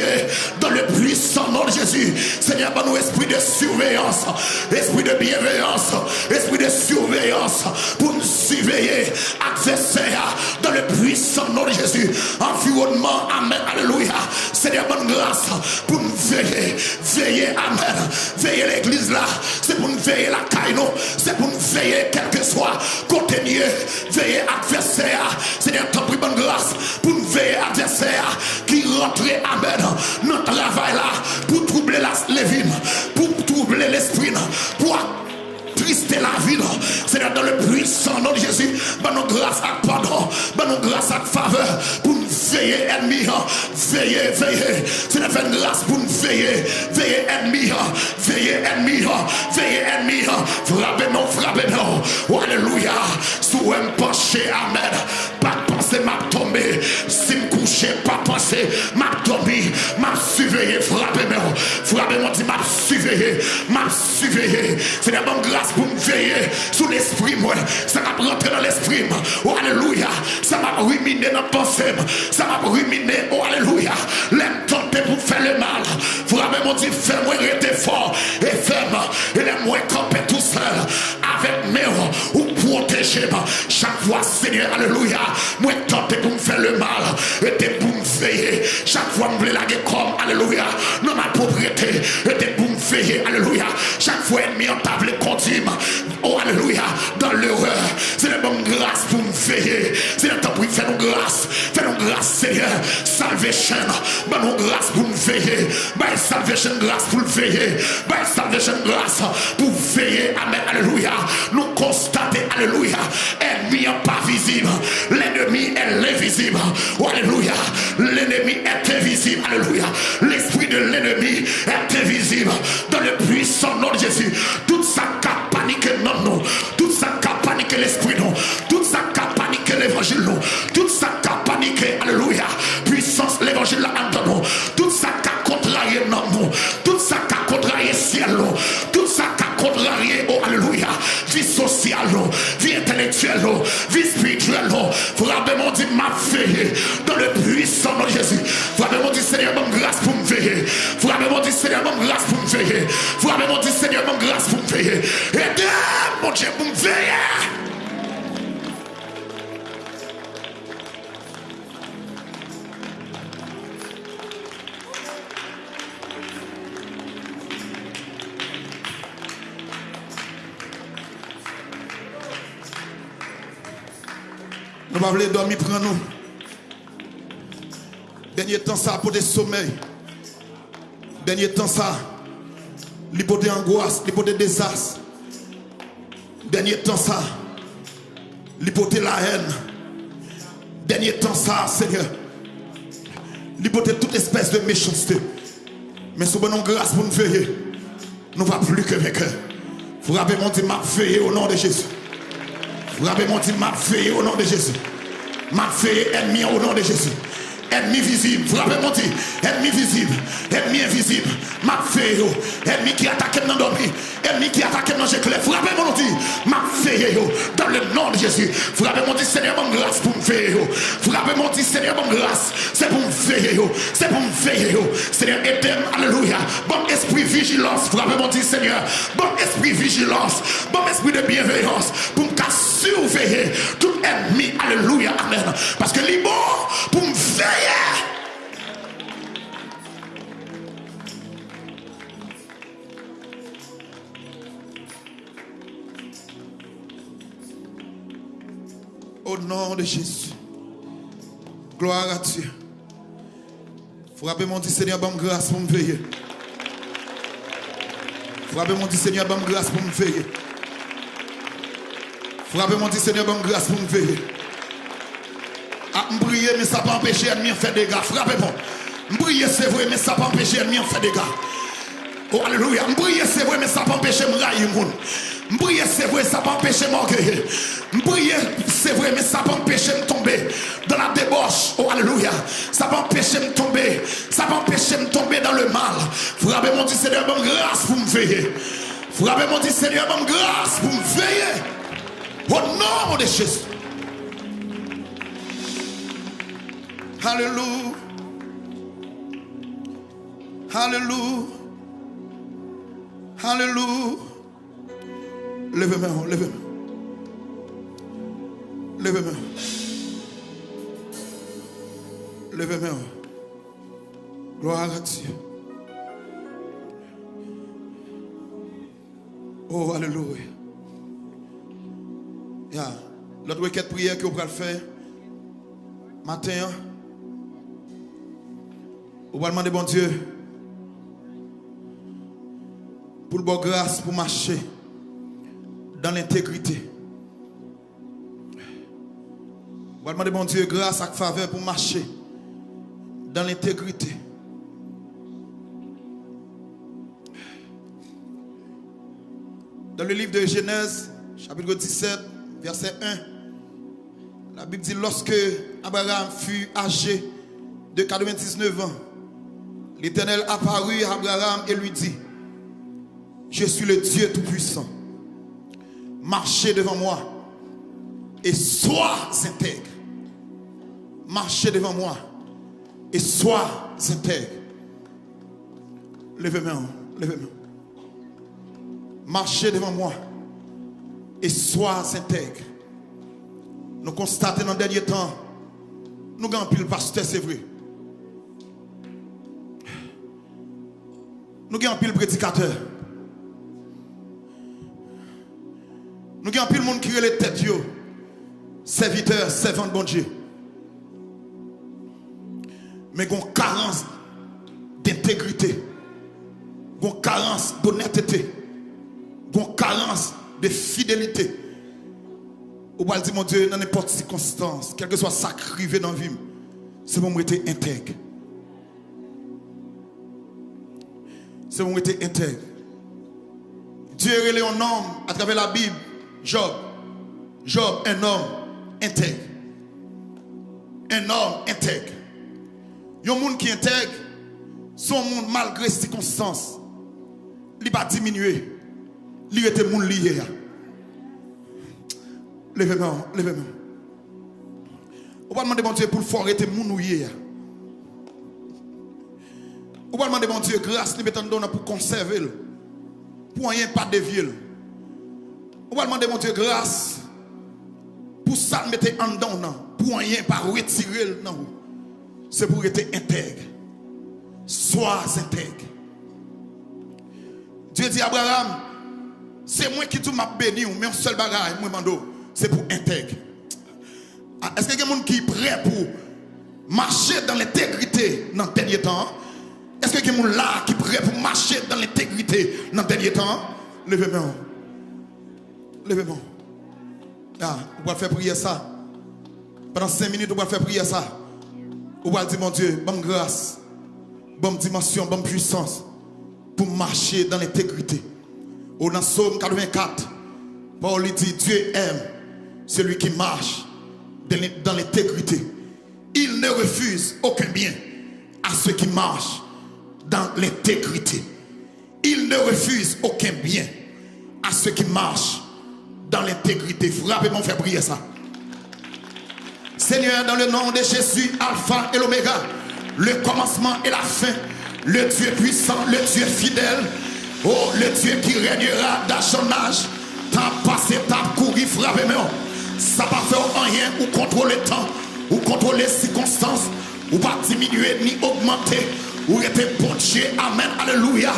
veiller dans le puissant nom de Jésus. Seigneur, par nous esprit de surveillance, esprit de bienveillance, esprit de surveillance pour nous surveiller, adversaire dans le puissant nom de Jésus. Environnement, amen, alléluia. Seigneur, bonne grâce pour nous veiller, veiller, amen. Veiller l'église là, c'est pour nous veiller la caille, c'est pour nous veiller quel que soit contenu, veiller adversaire. Seigneur, t'en prie bonne grâce pour nous veiller adversaire qui rentre, amen, notre travail là, pour troubler les vies, pour troubler l'esprit, pour trister la vie. Seigneur, dans le puissant nom de Jésus, ben nos grâce à pardon, ben nos grâce à faveur pour nous veiller ennemi, veiller, veiller. Seigneur, fais une grâce pour nous veiller, veiller ennemi, veiller ennemi, veiller ennemi. Frappez-nous, frappez-nous. Oh, alléluia. Sous un penché, amen. Pas penser m'a tombé, si me coucher, pas penser m'a tombé, m'a surveillé, frappez-moi, frappez-moi, dit m'a surveillé, Seigneur, bonne grâce pour me veiller sous l'esprit, moi, ça m'a rentré dans l'esprit, oh alléluia, ça m'a ruminé dans la pensée, ça m'a ruminé, oh alléluia, l'aime tenter pour faire le mal, frappez-moi, dit fais-moi rester fort et ferme, et l'aime-moi camper tout seul, avec meilleurs ou protéger, chaque fois, Seigneur, alléluia, moi tenter pour me faire le mal, et pour me veiller, chaque fois, me la comme, alléluia, non ma propriété, et pour me veiller, alléluia, chaque fois, ennemi en table continue, oh alléluia, dans l'horreur, c'est la bonne grâce pour me veiller, c'est le temps pour faire nos grâces, Seigneur, salvation, bonne nos grâce pour me veiller, by salvation grâce pour me veiller, by salvation grâce pour veiller, amen, alléluia, nous constater, alléluia, ennemi pas visible, l'ennemi est l'invisible, oh alléluia, l'ennemi est invisible, alléluia, l'esprit de l'ennemi est invisible, dans le puissant nom de Jésus, tout ça qu'a paniqué non, tout ça qu'a paniqué l'esprit non, tout ça qu'a paniqué l'évangile non, tout ça qu'a paniqué, alléluia, puissance l'évangile là en nous, tout ça qu'a contrarié non, tout ça qu'a contrarié ciel non, tout ça qu'a contrarié, oh alléluia, vie sociale non, vie intellectuelle non, vie spirituelle non, frappez-moi dit m'a veillé dans le puissant nom de Jésus, frappez-moi dit Seigneur bonne grâce pour me veiller, frappez-moi dit Seigneur bonne grâce pour me veiller, frappez-moi dit Seigneur bonne grâce pour me veiller, aidez mon Dieu pour me veiller. Nous ne voulons pas dormir, prendre nous. Dernier temps, ça pour des sommeils. Dernier temps, ça, l'hypothèse angoisse, l'hypothèse désastre. Dernier temps, ça, l'hypothèse la haine. Dernier temps, ça, Seigneur, l'hypothèse toute espèce de méchanceté. Mais sous bon grâce pour nous veiller, nous ne va plus que vainqueurs. Vous rappelez mon Dieu, m'a veillé au nom de Jésus. Vous rappelez mon Dieu, m'a veillé au nom de Jésus. M'a veillé ennemi au nom de Jésus. Ennemi visible, vous rappelez mon Dieu, ennemi visible, ennemi invisible, m'a veillé, ennemi qui attaque dans dormi, ennemi qui attaque dans l'éclair, vous rappelez mon Dieu, m'a veillé dans le nom de Jésus. Vous rappelez mon Dieu, Seigneur, bonne grâce pour me veiller. Vous rappelez mon Dieu, Seigneur, bonne grâce, c'est pour me veiller, c'est pour me veiller. Seigneur, aidez-moi, alléluia, bon esprit vigilance, vous rappelez mon Dieu, Seigneur, bon esprit vigilance, bon esprit de bienveillance, pour me surveiller tout ennemi, alléluia, amen, parce que les bon pour me veiller. Au nom de Jésus, gloire à Dieu. Frappez mon Dieu, Seigneur, bonne grâce pour me veiller. Frappez mon Dieu, Seigneur, bonne grâce pour me veiller. Frappez mon Dieu, Seigneur, bonne grâce pour me veiller. Ah, me prier, mais ça ne peut pas empêcher l'ennemi de faire des dégâts. Frappez-moi. Me prier, c'est vrai, mais ça ne peut pas empêcher l'ennemi de faire des dégâts. Oh, alléluia. Me prier, c'est vrai, mais ça ne peut pas empêcher de me railler. Me prier, c'est vrai, ça ne peut pas empêcher de m'orgueiller. Me prier, c'est vrai, mais ça ne peut pas empêcher de tomber dans la débauche. Oh, alléluia. Ça ne peut pas empêcher de tomber. Ça ne peut pas empêcher de tomber dans le mal. Frappez mon Dieu, Seigneur, bonne grâce pour me veiller. Frappez mon Dieu, Seigneur, bonne grâce pour me veiller. Au nom de Jésus. Alléluia. Alléluia. Alléluia. Levez-moi, levez-moi. Levez-moi. Levez-moi. Gloire à Dieu. Oh, alléluia. Yeah. L'autre requête prière que vous pouvez faire matin, vous allez demander bon Dieu pour le bon grâce pour marcher dans l'intégrité. Vous allez demander bon Dieu grâce à faveur pour marcher dans l'intégrité. Dans le livre de Genèse, chapitre 17, verset 1, la Bible dit lorsque Abraham fut âgé de 99 ans, l'Éternel apparut à Abraham et lui dit: je suis le Dieu Tout-Puissant. Marchez devant moi et sois intègre. Marchez devant moi et sois intègre. Levez-moi, levez-moi. Marchez devant moi et sois intègre. Nous constatons dans le dernier temps, nous avons pile pasteur, c'est vrai. Nous avons pile prédicateur. Nous avons pile monde qui est les têtes, serviteurs, servants de bon Dieu. Mais nous avons carence d'intégrité, nous avons carence d'honnêteté, nous avons carence de fidélité. Ou va dire mon Dieu, dans n'importe circonstance, quel que soit ça qui arrive dans la vie, c'est pour moi être intègre. C'est pour moi être intègre. Dieu est relé un homme à travers la Bible, Job. Job, un homme intègre. Un homme intègre. Il y a un monde qui est intègre, son monde malgré les circonstances, il ne va pas diminuer. Il était monde lié. Levez-moi, levez-moi. On va demander mon Dieu pour le faire arrêter mon nouillé. On va demander mon Dieu grâce nous mettons donner pour conserver, pour rien pas dévier. On va demander mon Dieu grâce pour ça nous mettre en dedans, pour rien pas retirer non. C'est pour être intègre. Sois intègre. Dieu dit à Abraham, c'est moi qui tout m'a béni, mais un seul bagage, moi mando, c'est pour intègre. Est-ce qu'il y a des gens qui sont prêts pour marcher dans l'intégrité dans le dernier temps? Est-ce qu'il y a des gens là qui sont prêts pour marcher dans l'intégrité dans le dernier temps? Levez-moi. Levez-moi. Ah, on va faire prier ça. Pendant 5 minutes, on va faire prier ça. On va dire, mon Dieu, bonne grâce, bonne dimension, bonne puissance pour marcher dans l'intégrité. Au dans Psaume 84, Paul dit, Dieu aime celui qui marche dans l'intégrité. Il ne refuse aucun bien à ceux qui marchent dans l'intégrité. Il ne refuse aucun bien à ceux qui marchent dans l'intégrité. Frappez-moi, faire prier ça. Seigneur, dans le nom de Jésus, Alpha et l'Oméga, le commencement et la fin, le Dieu puissant, le Dieu fidèle, oh, le Dieu qui régnera dans son âge, t'as passé, t'as couru, frappez-moi. Ça va faire rien ou contrôler le temps, ou contrôler les circonstances, ou pas diminuer ni augmenter, ou être bon Dieu. Amen, alléluia.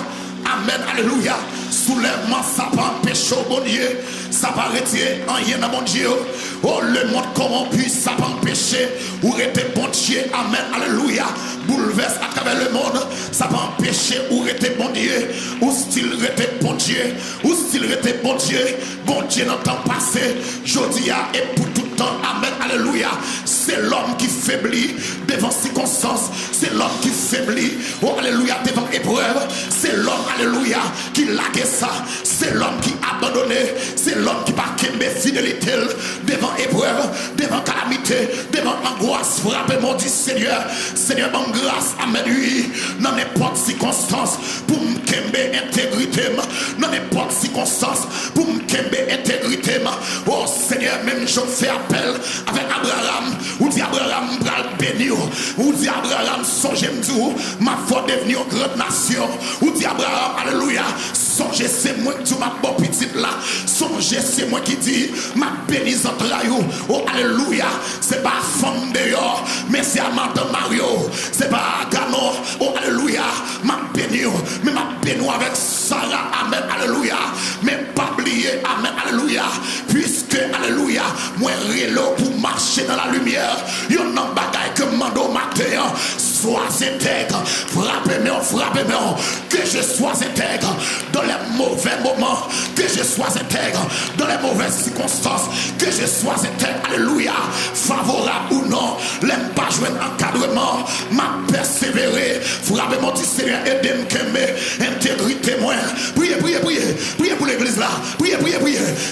Amen, alléluia. Soulèvement, ça va empêcher au bon Dieu. Ça va retirer rien dans mon Dieu. Oh, le monde corrompu, ça va empêcher. Ou rester bon Dieu. Amen, alléluia. Bouleverse à travers le monde. Ça va empêcher ou rester bon Dieu. Ou style rester bon Dieu. Ou style rester bon Dieu. Bon Dieu dans le temps passé. Jodia et pour tout temps. Amen, alléluia. C'est l'homme qui faiblit devant circonstances. C'est l'homme qui faiblit. Oh, alléluia, devant épreuve. C'est l'homme, alléluia, qui lague ça. C'est l'homme qui abandonné. C'est l'homme qui pas qu'aimer fidélité devant épreuve, devant calamité, devant angoisse. Frappez mon Dieu Seigneur. Seigneur, bonne grâce, amen, oui. Dans n'importe circonstance, pour m'aimer intégrité, dans n'importe circonstance, pour m'aimer intégrité. Oh Seigneur, même je fais appel avec Abraham, ou dit Abraham, bral béni. Ou dit Abraham, songez m'dou, ma foi devenir une grande nation. Ou dit Abraham, alléluia, songez c'est moi qui ma bon petite là. Songez c'est moi qui dit, ma bénisse entre rayon. Oh alléluia, c'est pas femme dehors, mais c'est Amanda Mario. C'est pas Gano, oh alléluia, ma béni, mais ma béni avec Sarah, amen, alléluia. Mais pas oublier, amen, alléluia. Puisque, alléluia, moi rélo pour marcher dans la lumière. Yon nan bagaille que mando matin. Sois intègre, frappez-moi, que je sois intègre dans les mauvais moments, que je sois intègre dans les mauvaises circonstances, que je sois intègre, alléluia, favorable ou non, l'aime pas jouer encadrement, m'a persévéré, frappez-moi du Seigneur, aidez-moi, intégrité moi, priez pour l'église là, priez,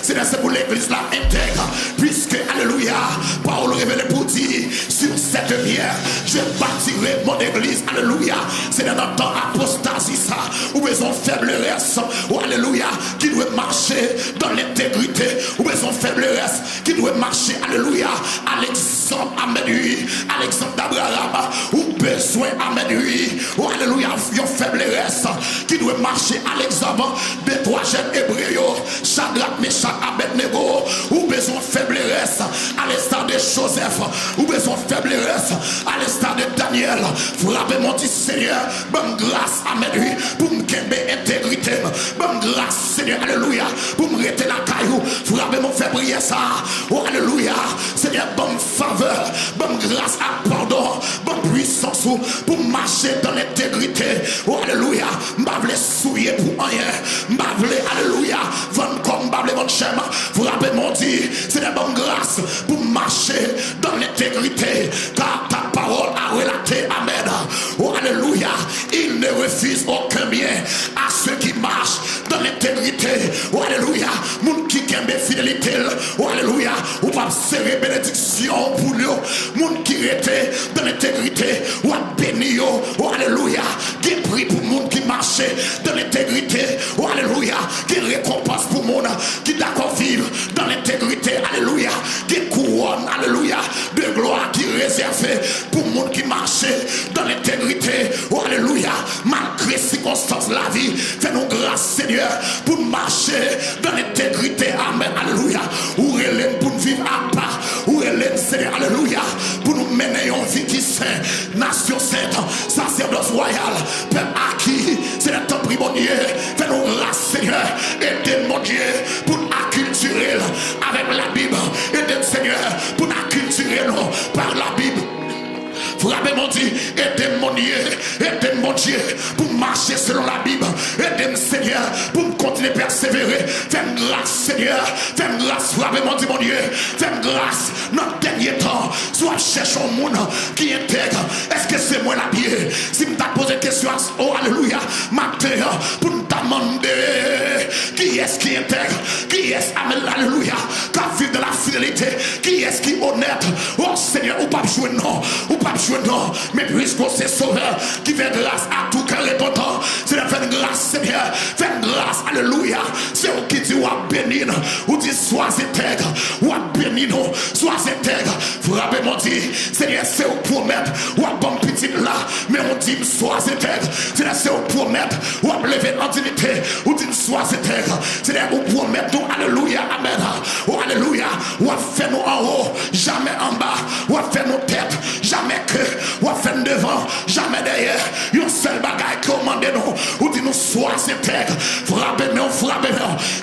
c'est pour l'église là, intègre, puisque, alléluia, Paul révélé pour dire, sur cette pierre, je bâtirai mon église, alléluia, c'est dans notre temps apostasie ça, ou besoin faiblesse, ou alléluia, qui doit marcher dans l'intégrité, ou besoin faiblesse, qui doit marcher, alléluia, Alexandre, amen, oui, Alexandre d'Abraham, ou besoin, amen, oui, ou alléluia, yon faiblesse, qui doit marcher, Alexandre, des trois jeunes hébreux, Shadrach, Meshach, Abednego, ou besoin faiblesse, à l'instar de Joseph, ou besoin faiblesse, à l'instar de Daniel, frappez mon petit Seigneur, bonne grâce, amen, oui, pour me kembe intégrité, bonne grâce, Seigneur, alléluia, pour me rester la caillou, frappez mon fait prier ça, oh alléluia, Seigneur, bonne faveur, bonne grâce, à pardon, bonne puissance, pour marcher dans l'intégrité, oh alléluia, m'bavle souiller pour rien, m'bavle, alléluia, vendre comme m'bavle mon chemin, frappez mon dit, c'est la bonne grâce pour marcher dans l'intégrité, car ta parole a relaté, amen. Oh alléluia, il ne refuse aucun bien à ceux qui marchent dans l'intégrité. Oh alléluia, moun qui kembe fidélité. Oh alléluia, ou pas serrer bénédiction pour lui. Moun qui était dans l'intégrité, ou a béni. Oh alléluia, qui prie pour moun qui marchait dans l'intégrité. Oh alléluia, qui récompense pour moun qui d'accord vivre dans l'intégrité. Alléluia, qui couronne, alléluia, de gloire qui réservée pour moun qui marchait dans l'intégrité, oh alléluia, malgré circonstances la vie, fais-nous grâce Seigneur pour marcher dans l'intégrité, amen, alléluia, ou relève pour nous vivre à part, ou relève Seigneur, alléluia, pour nous mener une vie qui saint, nation sainte, sacerdoce royal, peuple acquis, c'est le temps primonier, fais-nous grâce Seigneur, aidez mon Dieu pour nous acculturer avec la Bible, aidez Seigneur pour nous acculturer par la Bible. Frappez mon Dieu, aidez mon Dieu pour marcher selon la Bible. Aidez-moi Seigneur pour me continuer à persévérer. Fais-moi grâce Seigneur, fais-moi grâce, frappez mon Dieu, fais-moi grâce dans le dernier temps. Soit cherche un monde qui intègre. Est-ce que c'est moi la pied? Si je me pose une question, oh alléluia, matin, pour me demander qui est-ce qui intègre, qui est-ce, amen, alléluia, qui vit de la fidélité, qui est-ce qui est honnête. Oh Seigneur, ou pas jouer non, ou pas non, mais puisque c'est sauveur qui fait grâce à tout cœur repentant, c'est de faire grâce Seigneur, faire grâce, alléluia, c'est vous qui dit ou à bénir, ou dit sois intègre, ou à bénir, sois intègre, frappez mon Dieu, Seigneur, c'est vous promettre, ou à bon petit là, mais on dit sois intègre, c'est vous promettre, ou à lever en dignité, ou dit sois intègre, c'est vous promettre, alléluia, amen, ou alléluia, ou à faire nous en haut, jamais en bas, ou à faire nos têtes, jamais que ou à faire devant, jamais derrière. Yon seul bagaille commandé nous, ou dit nous sois intègres. Frappez-nous.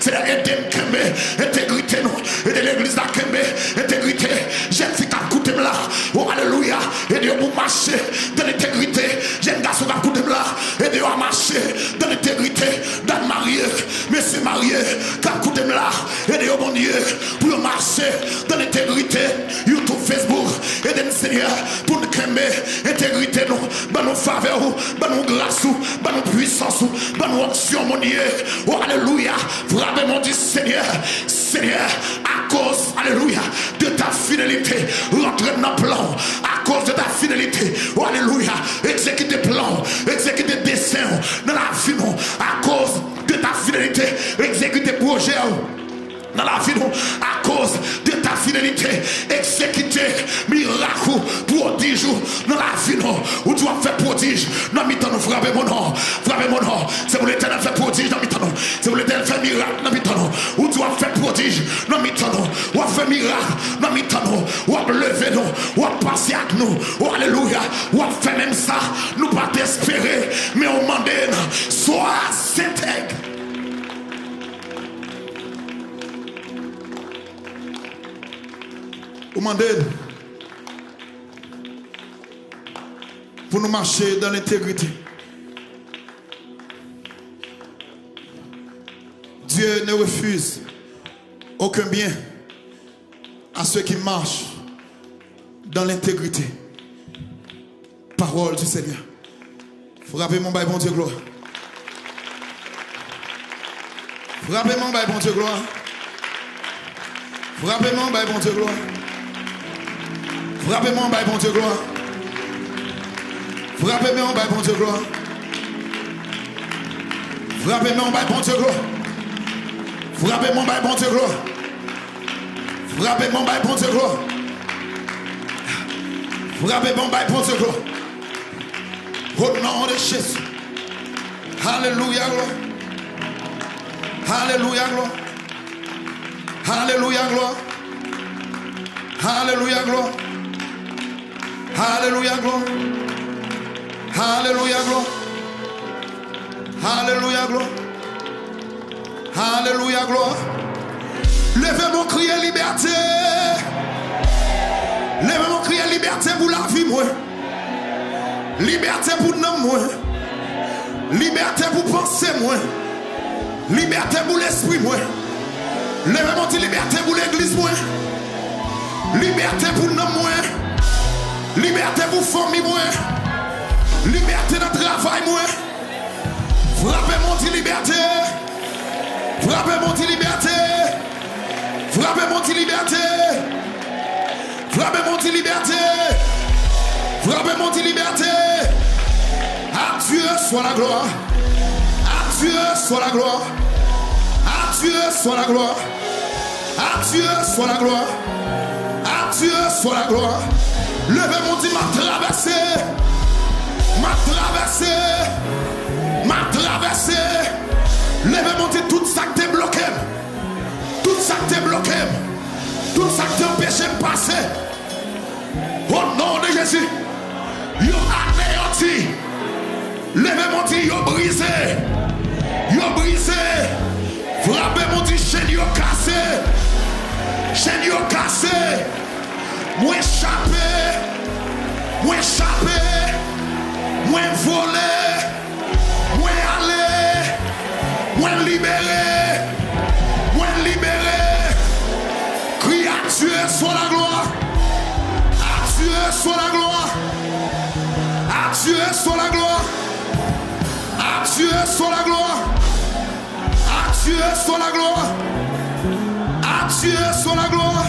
C'est la intégrité nous, et de l'église la Kembe, intégrité. J'aime fi ka koute là. Oh alléluia. Et Dieu pour marcher dans l'intégrité. J'aime garçon ka koute là. Et Dieu a marché dans l'intégrité. Dan marié, monsieur marié, ka koute là. Et Dieu mon Dieu pour marcher dans l'intégrité. YouTube, Facebook, et de Seigneur pour nous créer intégrité nous, ban nous faveur, ban nous grâce, ban nous puissance, ban nous action mon Dieu. Oh alléluia, frappez mon Dieu Seigneur, à cause, alléluia, de ta fidélité, rentre dans le plan, à cause de ta fidélité, oh alléluia, exécute des plans, exécute des dessins dans la vie, à cause de ta fidélité, exécute des projets dans la vie, à cause de ta fidélité, exécuter miracle, prodige, prodige dans la vie, non. Ou tu vas faire prodige dans le mi-temps, frappez mon nom. Frappez mon nom. C'est pour l'éternel faire prodige dans le mi-temps. C'est pour l'éternel faire miracle dans le mi-temps. Ou tu vas faire prodige dans le mi-temps. Ou vas faire miracle dans le mi-temps. Ou vas lever nous. Ou vas passer avec nous. Oh, alléluia. Ou vas faire même ça. Nous pas t'espérer. Mais on demande, sois intègre. On demande pour nous marcher dans l'intégrité. Dieu ne refuse aucun bien à ceux qui marchent dans l'intégrité. Parole du Seigneur. Frappez mon bail, bon Dieu, gloire. Frappez mon bail, bon Dieu, gloire. Frappez mon bail, bon Dieu, gloire. Frappez mon bail, bon Dieu, gloire. Frappez mon bail, bon Dieu, gloire. Frappez mon bail, bon Dieu, gloire. Frappez mon bail, bon Dieu, gloire. Frappez mon bail, bon Dieu, gloire. Frappez mon bail, bon Dieu, gloire. Au nom de Jésus. Alléluia, gloire. Alléluia, gloire. Alléluia, gloire. Alléluia, gloire. Alléluia, gloire. Alléluia, gloire. Alléluia, gloire. Alléluia, gloire. Levez mon cri à liberté. Levez mon cri à liberté pour la vie, moi. Liberté pour nous, moi. Liberté pour penser, moi. Liberté pour l'esprit, moi. Levez mon cri liberté pour l'église, moi. Liberté pour nous, moi. Liberté pour famille, moi. Liberté dans le travail, moi. Frappez mon petit liberté. Frappez mon petit liberté. Frappez mon petit liberté. Frappez mon petit liberté. Frappez mon petit liberté. À Dieu soit la gloire. À Dieu soit la gloire. À Dieu soit la gloire. À Dieu soit la gloire. À Dieu soit la gloire. Levez mon dit m'a traversé. M'a traversé. M'a traversé. Levez mon dit tout ça qui t'est bloqué. Tout ça qui t'est bloqué. Tout ça qui t'empêche de passer. Au nom de Jésus. Yo anéanti. Levez mon dit yo brisé. Yo brisé. Frappez mon dit chaîne yo cassé. Chaîne yo cassé. Moi échappé. Moi échappé. Moi volé. Moi allé. Moi libéré. Moi libéré. Crie à Dieu soit la gloire. À Dieu soit la gloire. À Dieu soit la gloire. À Dieu soit la gloire. À Dieu soit la gloire. À Dieu soit la gloire.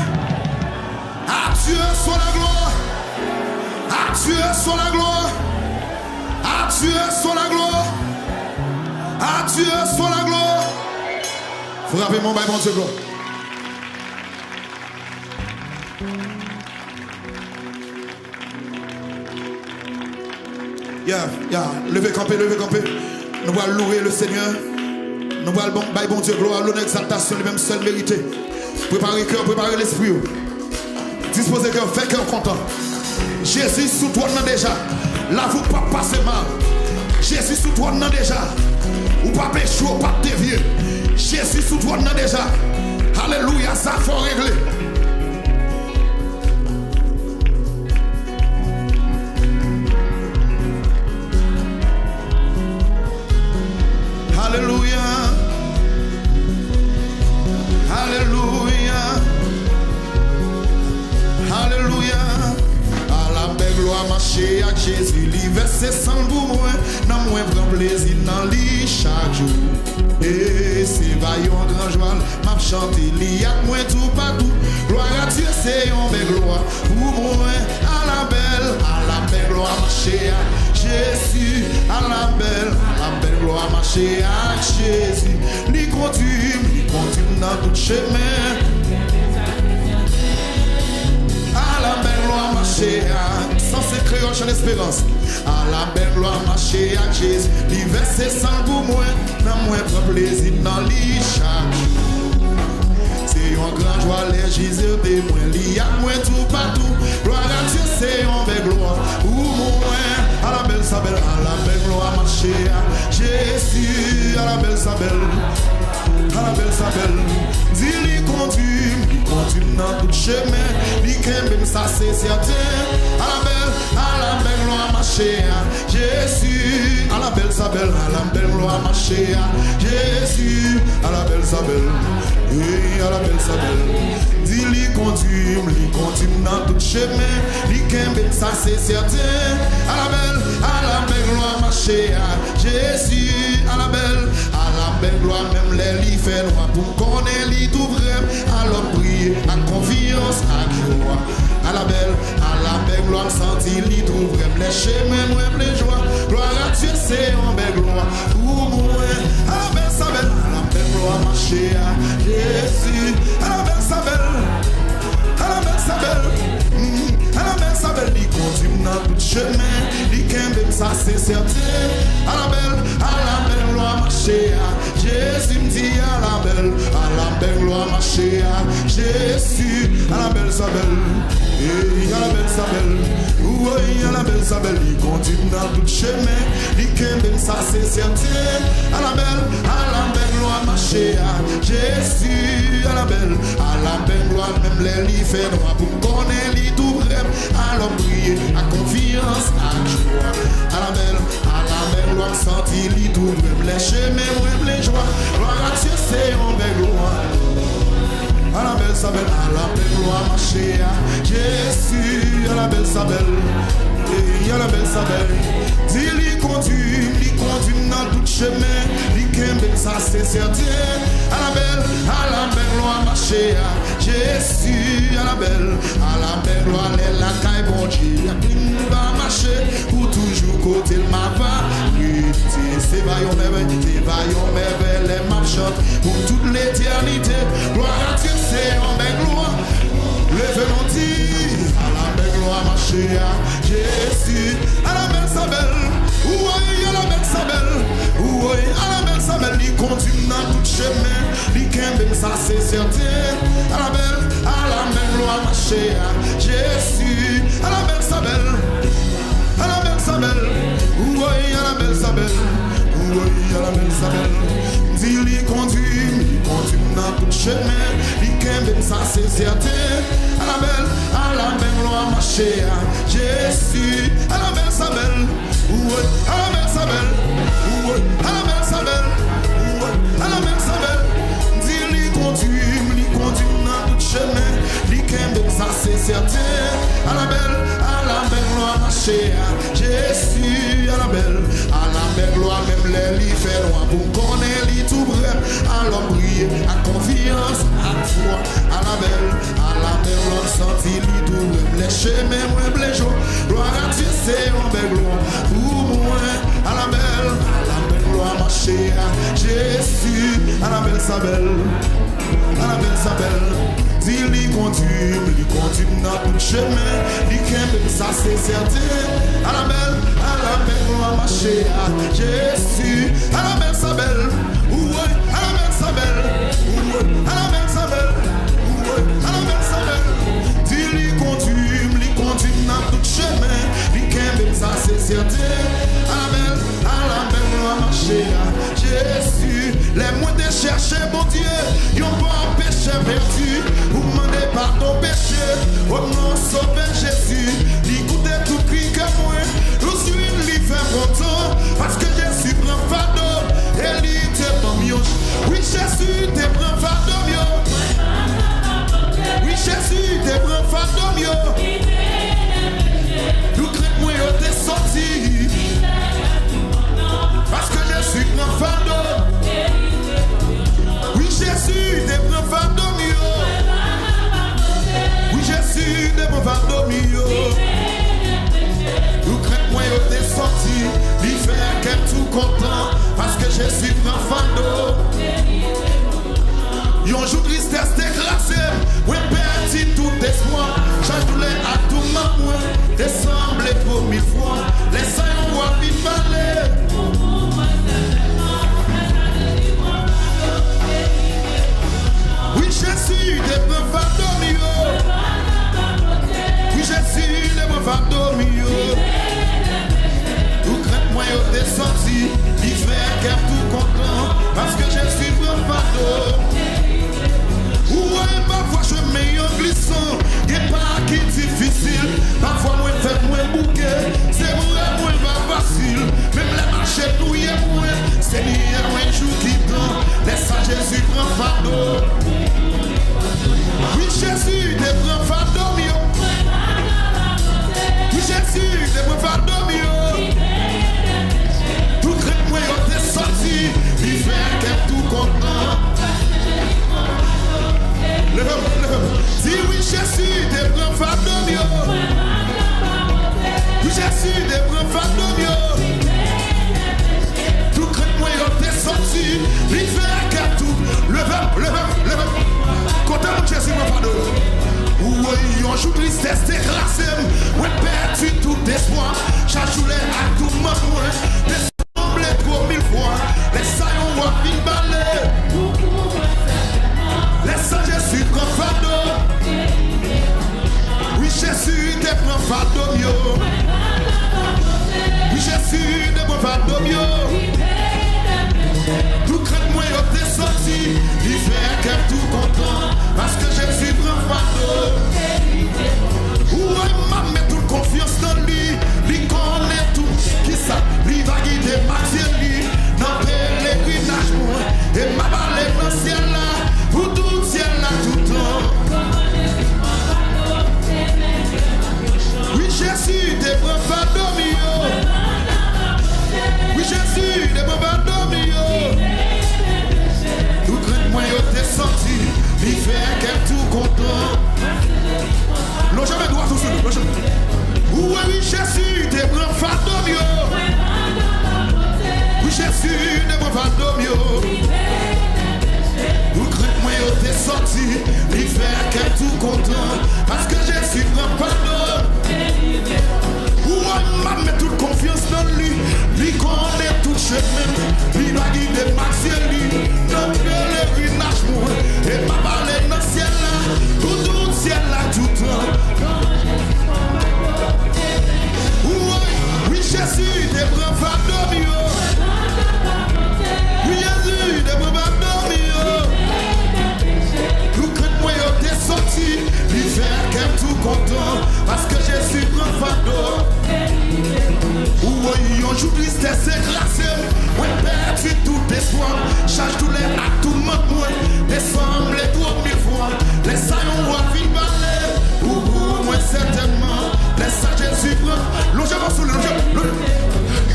À Dieu soit la gloire. À Dieu soit la gloire. À Dieu soit la gloire. À Dieu soit la gloire. Frappez mon bail, mon Dieu, gloire. Levez camper, levez camper. Nous allons louer le Seigneur. Nous allons bailler bon Dieu gloire, l'honneur, exaltation, lui-même seul mérité. Préparez cœur, préparez l'esprit. Disposez cœur, faites cœur content. Jésus sous toi déjà. Là vous pas passer mal. Jésus sous toi déjà. Ou pas péché, ou pas dévier. Jésus sous toi déjà. Alléluia, ça faut régler. Alléluia. Alléluia. Alléluia. À la belle gloire marcher avec Jésus, lui verser sans bout moins, dans moins prend plaisir dans lui chaque jour. Et c'est vaillant grand joie, m'a chanté li avec moi tout partout. Gloire à Dieu, c'est une belle gloire pour moi. À la belle gloire marcher avec Jésus, à la belle gloire marcher avec Jésus. Lui conduit dans tout chemin. À la belle gloire marcher avec sans secret, en chant espérance. À la belle gloire, marcher à Jésus. L'hiver sans pour moi, dans moi prend plaisir dans l'île chaque jour. C'est un grand joie, les Jésus de moi, l'y a moi tout partout. Gloire à Dieu, c'est un belle gloire. Ou moi, à la belle sabelle, à la belle gloire, marcher à Jésus. À la belle sabelle, à la belle sabelle. Dis-lui conduit dans tout chemin. Dis qu'aime ça, c'est certain. À la belle gloire, marcher à Jésus. À la belle sabelle, à la belle gloire, marcher à Jésus. À la belle sabelle, et à la belle sabelle. Dis-lui conduit dans tout chemin. Dis qu'aime ça, c'est certain. À la belle gloire, marcher à Jésus. À la belle gloire, même les lits fait noir pour qu'on ait lit tout vrai. Alors prier, à confiance, à joie. À la belle gloire, sentir lit tout vrai. Les chemins, moi, les joies. Gloire à Dieu, c'est en belle gloire. Pour moi, à la belle sabelle, à la belle gloire, marcher à Jésus. À la belle sabelle, à la belle sabelle. À la belle sabelle, il continue dans tout chemin. Il qu'aime ça, c'est certain. À la belle gloire, marcher à Jésus. Me dit à la belle gloire, marcher à Jésus. À la belle sabelle, et à la belle sabelle. Oui, à la belle sabelle, il continue dans tout chemin. Il qu'aime ça, c'est certain. À la belle gloire, marcher à Jésus. À la belle gloire, même les lits fait noir pour qu'on ait lit tout vrai. Alors prier, à confiance, à joie. À la belle gloire, sentir lit tout vrai. Les chemins, les joies. Gloire à Dieu, c'est en belle gloire. À la belle sabelle, à la belle gloire, marcher à Jésus. À la belle sabelle, et à la belle sabelle. Dis-lui conduit dans tout chemin. Dis qu'aime ça, c'est certain. À la belle gloire, marcher à Jésus. À la belle gloire, les la caille, bon Dieu. Il va marcher pour toujours côté le mapa. C'est vaillant merveille, les marchands pour toute l'éternité. Gloire à Dieu, c'est en belle gloire. Levez-nous dit, à la belle gloire, marcher à Jésus. À la belle sabelle, oui, à la belle sabelle, oui, à la belle sabelle, il continue dans tout chemin. Il qu'aime ça, c'est certain. À la belle gloire, marcher à Jésus. À la belle sabelle, à la belle sabelle, oui, à la belle sabelle, oui, à la belle sabelle. Dis-lui conduit dans tout chemin. Il qu'aime ça, c'est certain. À la belle gloire, marcher à Jésus. À la belle sabelle, oui, à la belle sabelle, oui, à la belle sabelle, oui, à la belle sabelle. Dis-lui conduit dans tout chemin. Il qu'aime ça, c'est certain. À la belle gloire, marcher à Jésus. À la belle gloire, même les lits fait noir pour qu'on ait lit tout vrai. Alors prier, à confiance, à foi. À la belle gloire, sentir lit tout vrai. Les chemins, les jours. Gloire à Dieu, c'est en belle gloire. Pour moi, à la belle gloire, marcher à Jésus. À la belle sabelle, à la belle sabelle. Dis-lui conduit dans tout chemin. Dis qu'aime ça, c'est certain. À la belle gloire, marcher à Jésus. À la belle sabelle, oui, à la belle sabelle, oui, à la belle sabelle, oui, à la belle sabelle. Dis-lui conduit dans tout chemin. Dis qu'aime ça, c'est certain. À la belle gloire, marcher à Jésus. Les mots de chercher, mon Dieu, ils n'ont pas empêché vertu. Vous demandez pardon péché. Oh non, sauvez Jésus. L'écoutez tout cri que moi. Nous suivons, lui fait content. Parce que Jésus prend fardeau. Et lui te prend mieux. Oui, Jésus te prend fardeau mieux. Oui, Jésus te prend fardeau mieux. Nous craignons moi, t'es sorti. Parce que Jésus prend fardeau. Oui, Jésus te prend fardeau mieux. Oui, Jésus te prend fardeau mieux. Nous craignons moi, t'es sorti. Il fait qu'elle tout content. Parce que Jésus prend fardeau. Yon jour tristesse t'écrasé. Oui, perdu tout espoir. J'en voulais à tout moment. Dessemble content. Si oui, Jésus, des grands fardeaux. Oui, Jésus, des grands fardeaux. Tout crête moi, il est sorti. Il fait qu'à tout. Levez. Content mon Jésus, mon fardeau. Oui, on joue tristesse, déclassé. Ouais, perdu tout espoir. Chaque jour, à tout moment. Dessemblé pour 1000 fois. Les saillons vont venir baler. Laisse Jésus prend fardeau. Oui, Jésus te prend fardeau mieux. Oui, Jésus te prend fardeau mieux. Tout crête moi il est sorti. Il fait qu'elle tout content. Parce que Jésus prend fardeau. Ouais, m'a met toute confiance dans lui. Lui connaît tout. Qui ça? Lui va guider Mathieu lui. Dans pèlerinage moi. Et m'a balé dans le ciel là. Pour tout ciel là tout temps. Oui, Jésus te prend fardeau mieux. Oui, Jésus te prend fardeau mieux. Tout crête moi il t'est sorti. Il fait qu'elle tout content. L'on jamais doit tout seul. Oui, Jésus te prend fardeau mieux. Oui, Jésus te prend fardeau mieux. Tout crête moi il t'est sorti. Il fait qu'elle tout content. Parce que Jésus prend fardeau. Ouais, m'a met toute confiance dans lui. Lui connaît tout chemin. Lui va guider Maxime lui. Dans le pèlerinage moi. Et m'a parlé dans le ciel là. Tout ciel là tout temps. Oui, Jésus te prend fardeau mieux. Oui, Jésus te prend fardeau mieux. Tout crête moi il t'est sorti. Il fait qu'elle tout content. Parce que Jésus prend fardeau. Oui, on joue tristesse écrasée. Oui, perdu tout espoir. Charge tous les actes, tout le monde. Descendre les 3000 fois. Les saillons vont venir baler. Ou moi certainement. Laisse Jésus prend. Longez-moi sous le longez.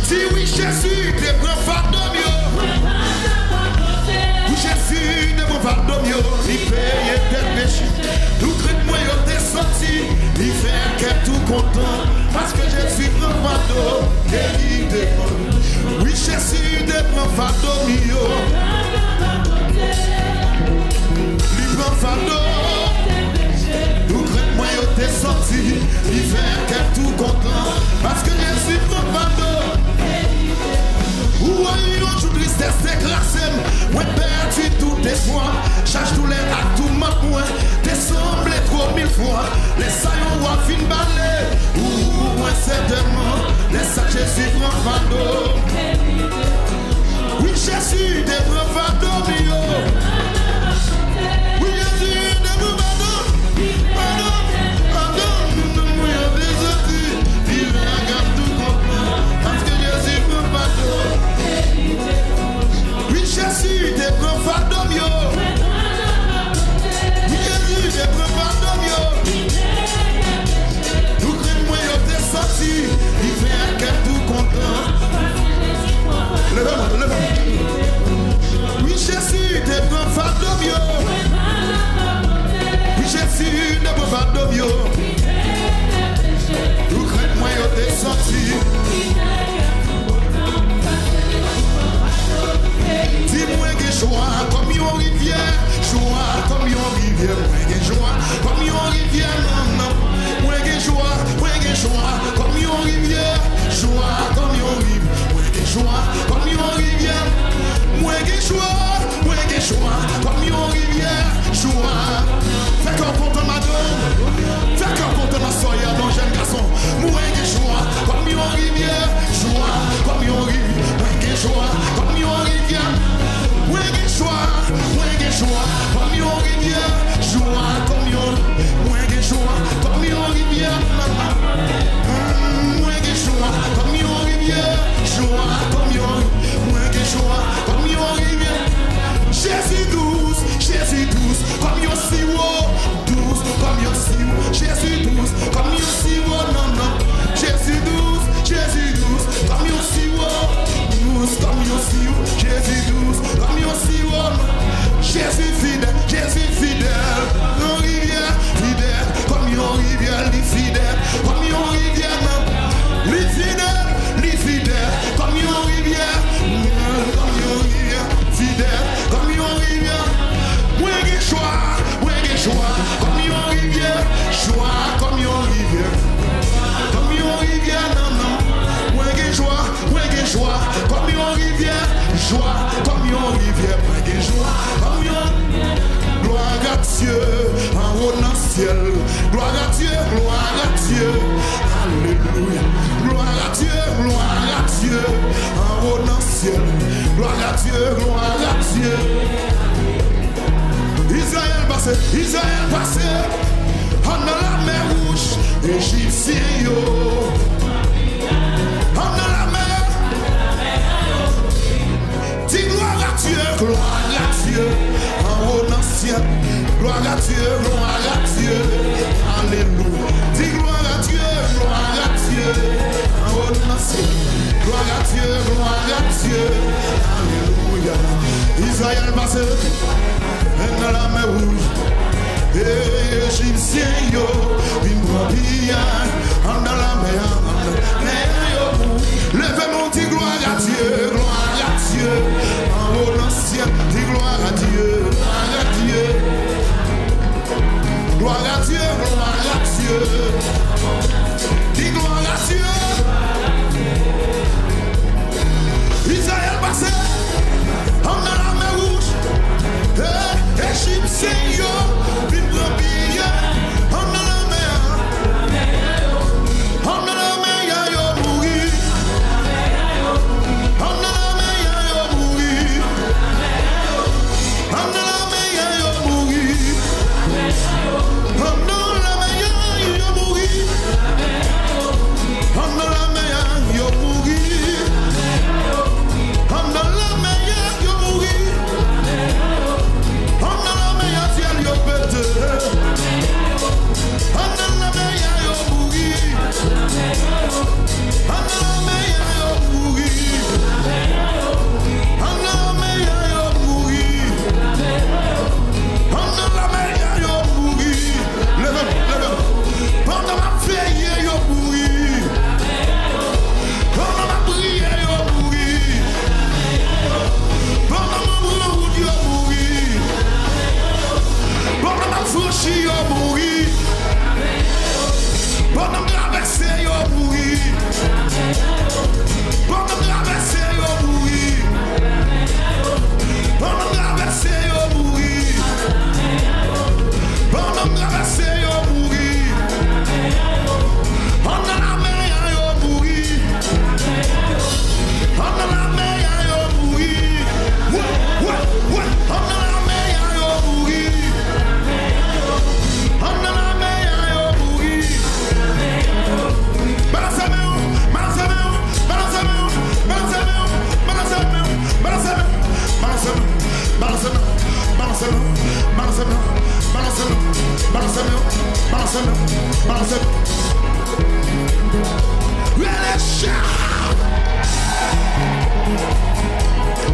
Si oui, Jésus te prend fardeau mieux. Oui, Jésus te prend fardeau mieux. Il paye tes péchés. Tout crête moi il t'est sorti. Il fait qu'elle tout content. Parce que Jésus prend fardeau. Et il te prend. Oui, Jésus te prend fardeau mieux. Il prend fardeau. Tout crête moi il t'est sorti. Il fait qu'elle tout content. Parce que Jésus prend fardeau. Ouais, on joue tristesse écrasée. Ouais, perdu tout espoir. Charge tous les actes, tout le monde. Descendre les 3000 fois. Les saillons vont fin baler. Ou moins certainement. Laisse Jésus prend fardeau. Oui, Jésus te prend fardeau mieux. Oui, Jésus te prend fardeau. Pardon, nous sommes désertés. Il regarde tout comprendre. Parce que Jésus prend fardeau. Oui, Jésus te prend fardeau mieux. Oui, Jésus te prend fardeau mieux. Tout crème moi il t'est sorti. Il fait qu'elle tout content. Levez-moi. Oui, Jésus te prend fardeau mieux. Oui, Jésus te prend fardeau mieux. Tout crème moi il t'est sorti. Dis-moi que joie comme une rivière, joie comme une rivière, moi que joie comme une rivière, non. Moi que joie comme une rivière, joie comme une rivière, moi que joie comme une rivière, moi que joie comme une rivière, joie. Fais qu'on compte ma donne, fais qu'on compte ma soeur, mon jeune garçon, moi que joie comme une rivière, joie comme une rivière, moi que joie comme une rivière. Moi que joie, comme une rivière, joie comme une, moi que joie, comme une rivière, moi que joie, comme une rivière, joie comme une, moi que joie, comme une rivière. Jésus douce, comme un sirop, douce, comme un sirop, Jésus douce, comme un sirop, non, Jésus douce, comme un sirop, douce, comme un gloire à Dieu. Israël passé, en la mer rouge, Égyptien yo. En la mer, dis gloire à Dieu, en haut ancien, gloire à Dieu, alléluia. Dis gloire à Dieu, en haut ancien, gloire à Dieu, alléluia. Israël passé, dans la mer rouge, Égyptien yo, bien, dans la mer yo. Levez mon dit gloire à Dieu, en haut l'ancien, dis gloire à Dieu, gloire à Dieu, dis gloire à Dieu. Israël passé, en dans la mer rouge, Égyptien yo, bien, en dans la mer, yo mourir, en dans la mer yo mourir, en dans la mer yo mourir, en dans la mer yo mourir, en dans la mer yo mourir, en dans la mer yo mourir, en dans la mer ciel yo pété, en dans la mer yo mourir, en dans la mer yo mourir, en dans la mer yo mourir, en dans la mer yo mourir. Levez, pendant ma veille yo mourir, pendant ma prière yo mourir, pendant ma route yo mourir, pendant ma franchise yo mourir, pendant ma traversée yo mourir, pendant ma traversée yo mourir, pendant ma traversée yo mourir, pendant ma traversée yo mourir, pendant la mer yo mourir, pendant la mer yo mourir, pendant la mer yo mourir, pendant la mer yo mourir.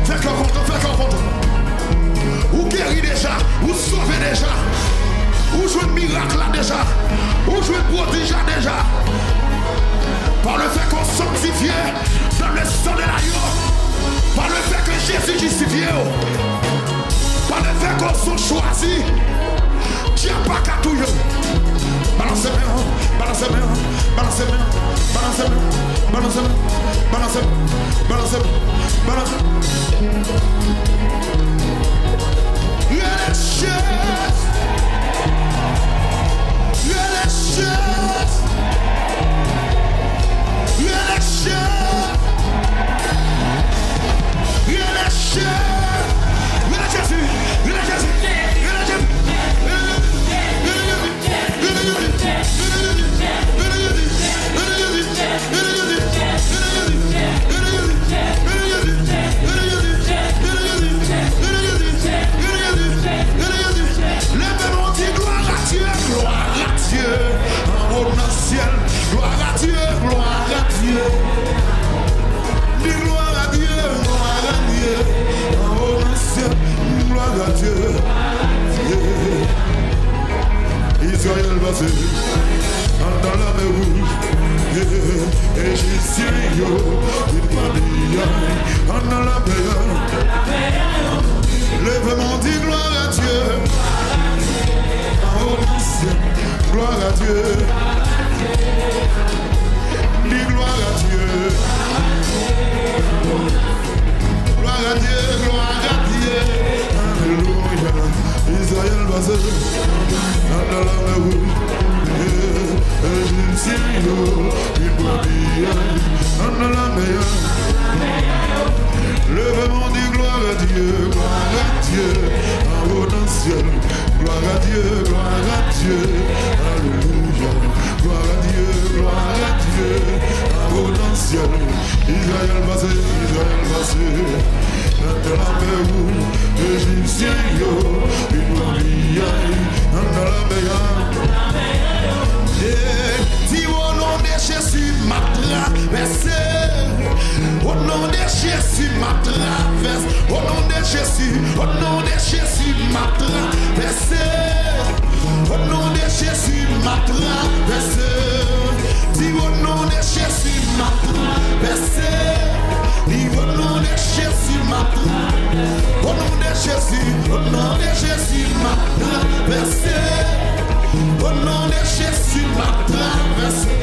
Fais content. Ou guérit déjà, ou sauvé déjà, ou jouer de miracle là déjà, ou jouer de prodige déjà. Par le fait qu'on sanctifie dans le sang de l'agneau, par le fait que Jésus justifie, par le fait qu'on soit choisi, Dieu n'a pas qu'à tout. Balancez Dieu, en haut dans le ciel. Gloire à Dieu, alléluia. Gloire à Dieu, en haut dans le ciel. Israël passé, dans la mer où l'Égyptien il doit briller, dans la mer. Dis au nom de Jésus, ma traversée. Au nom de Jésus, ma traverse. Au nom de Jésus, ma traversée. Au nom de Jésus, ma traversée. Dis au nom de Jésus, ma traversée. Dis au nom de Jésus, ma traversée. Au nom de Jésus, ma traversée. Au nom de Jésus, ma traversée.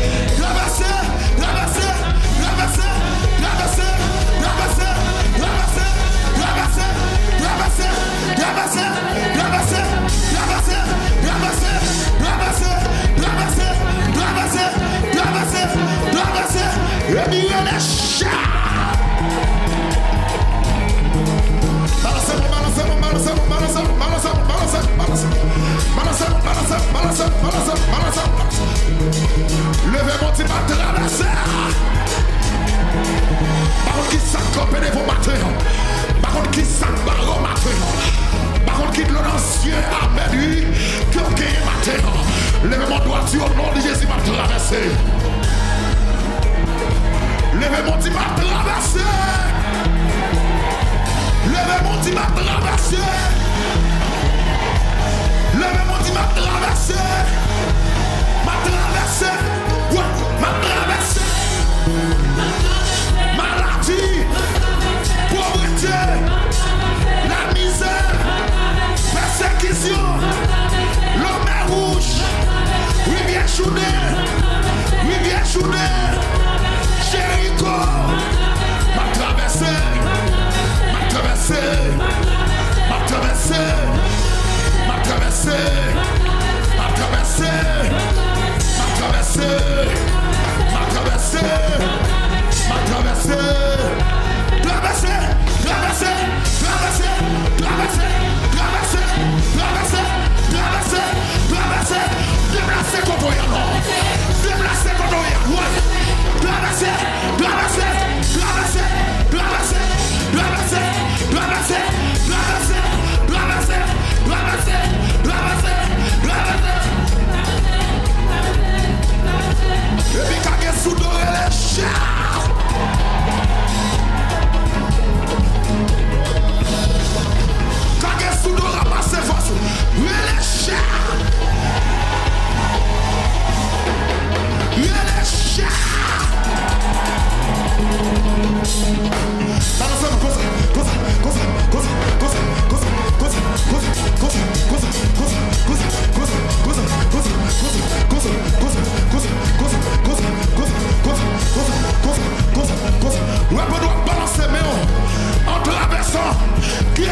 Levez mon petit matin à la serre. Par contre qui s'accopent de vos matins. Par contre qui s'accopent matin. Par contre qui de l'ancien amen. Que vous gagnez matin. Levez mon doigt au nom de Jésus m'a traversé. Levez mon petit m'a traversé. Levez mon petit m'a traversé. Levez mon petit m'a traversé. Ma traversée, ouais, ma traversée, maladie, pauvreté, la misère, persécution, l'homme rouge, rivière Choudé, Jéricho, ma traversée, ma traversée, ma traversée, ma traversée, ma traversée. Ma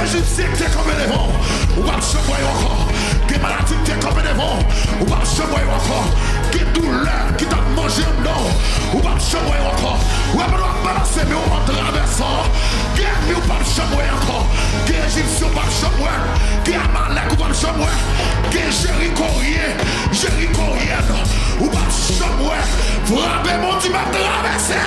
Égyptien qui est comme des vents, ou pas se voyer encore, qui maladie qui est comme des vents, ou pas se voyer encore, qui douleur qui t'a mangé dedans, ou pas se voyer encore, ou pas doit balancer mais en traversant, qui est mieux ou pas se voyer encore, qui est Égyptien pas se voyer, qui est Amalek ou pas se voyer, qui est Jérichoien, ou pas se voyer, frappez mon Dieu m'a traversé.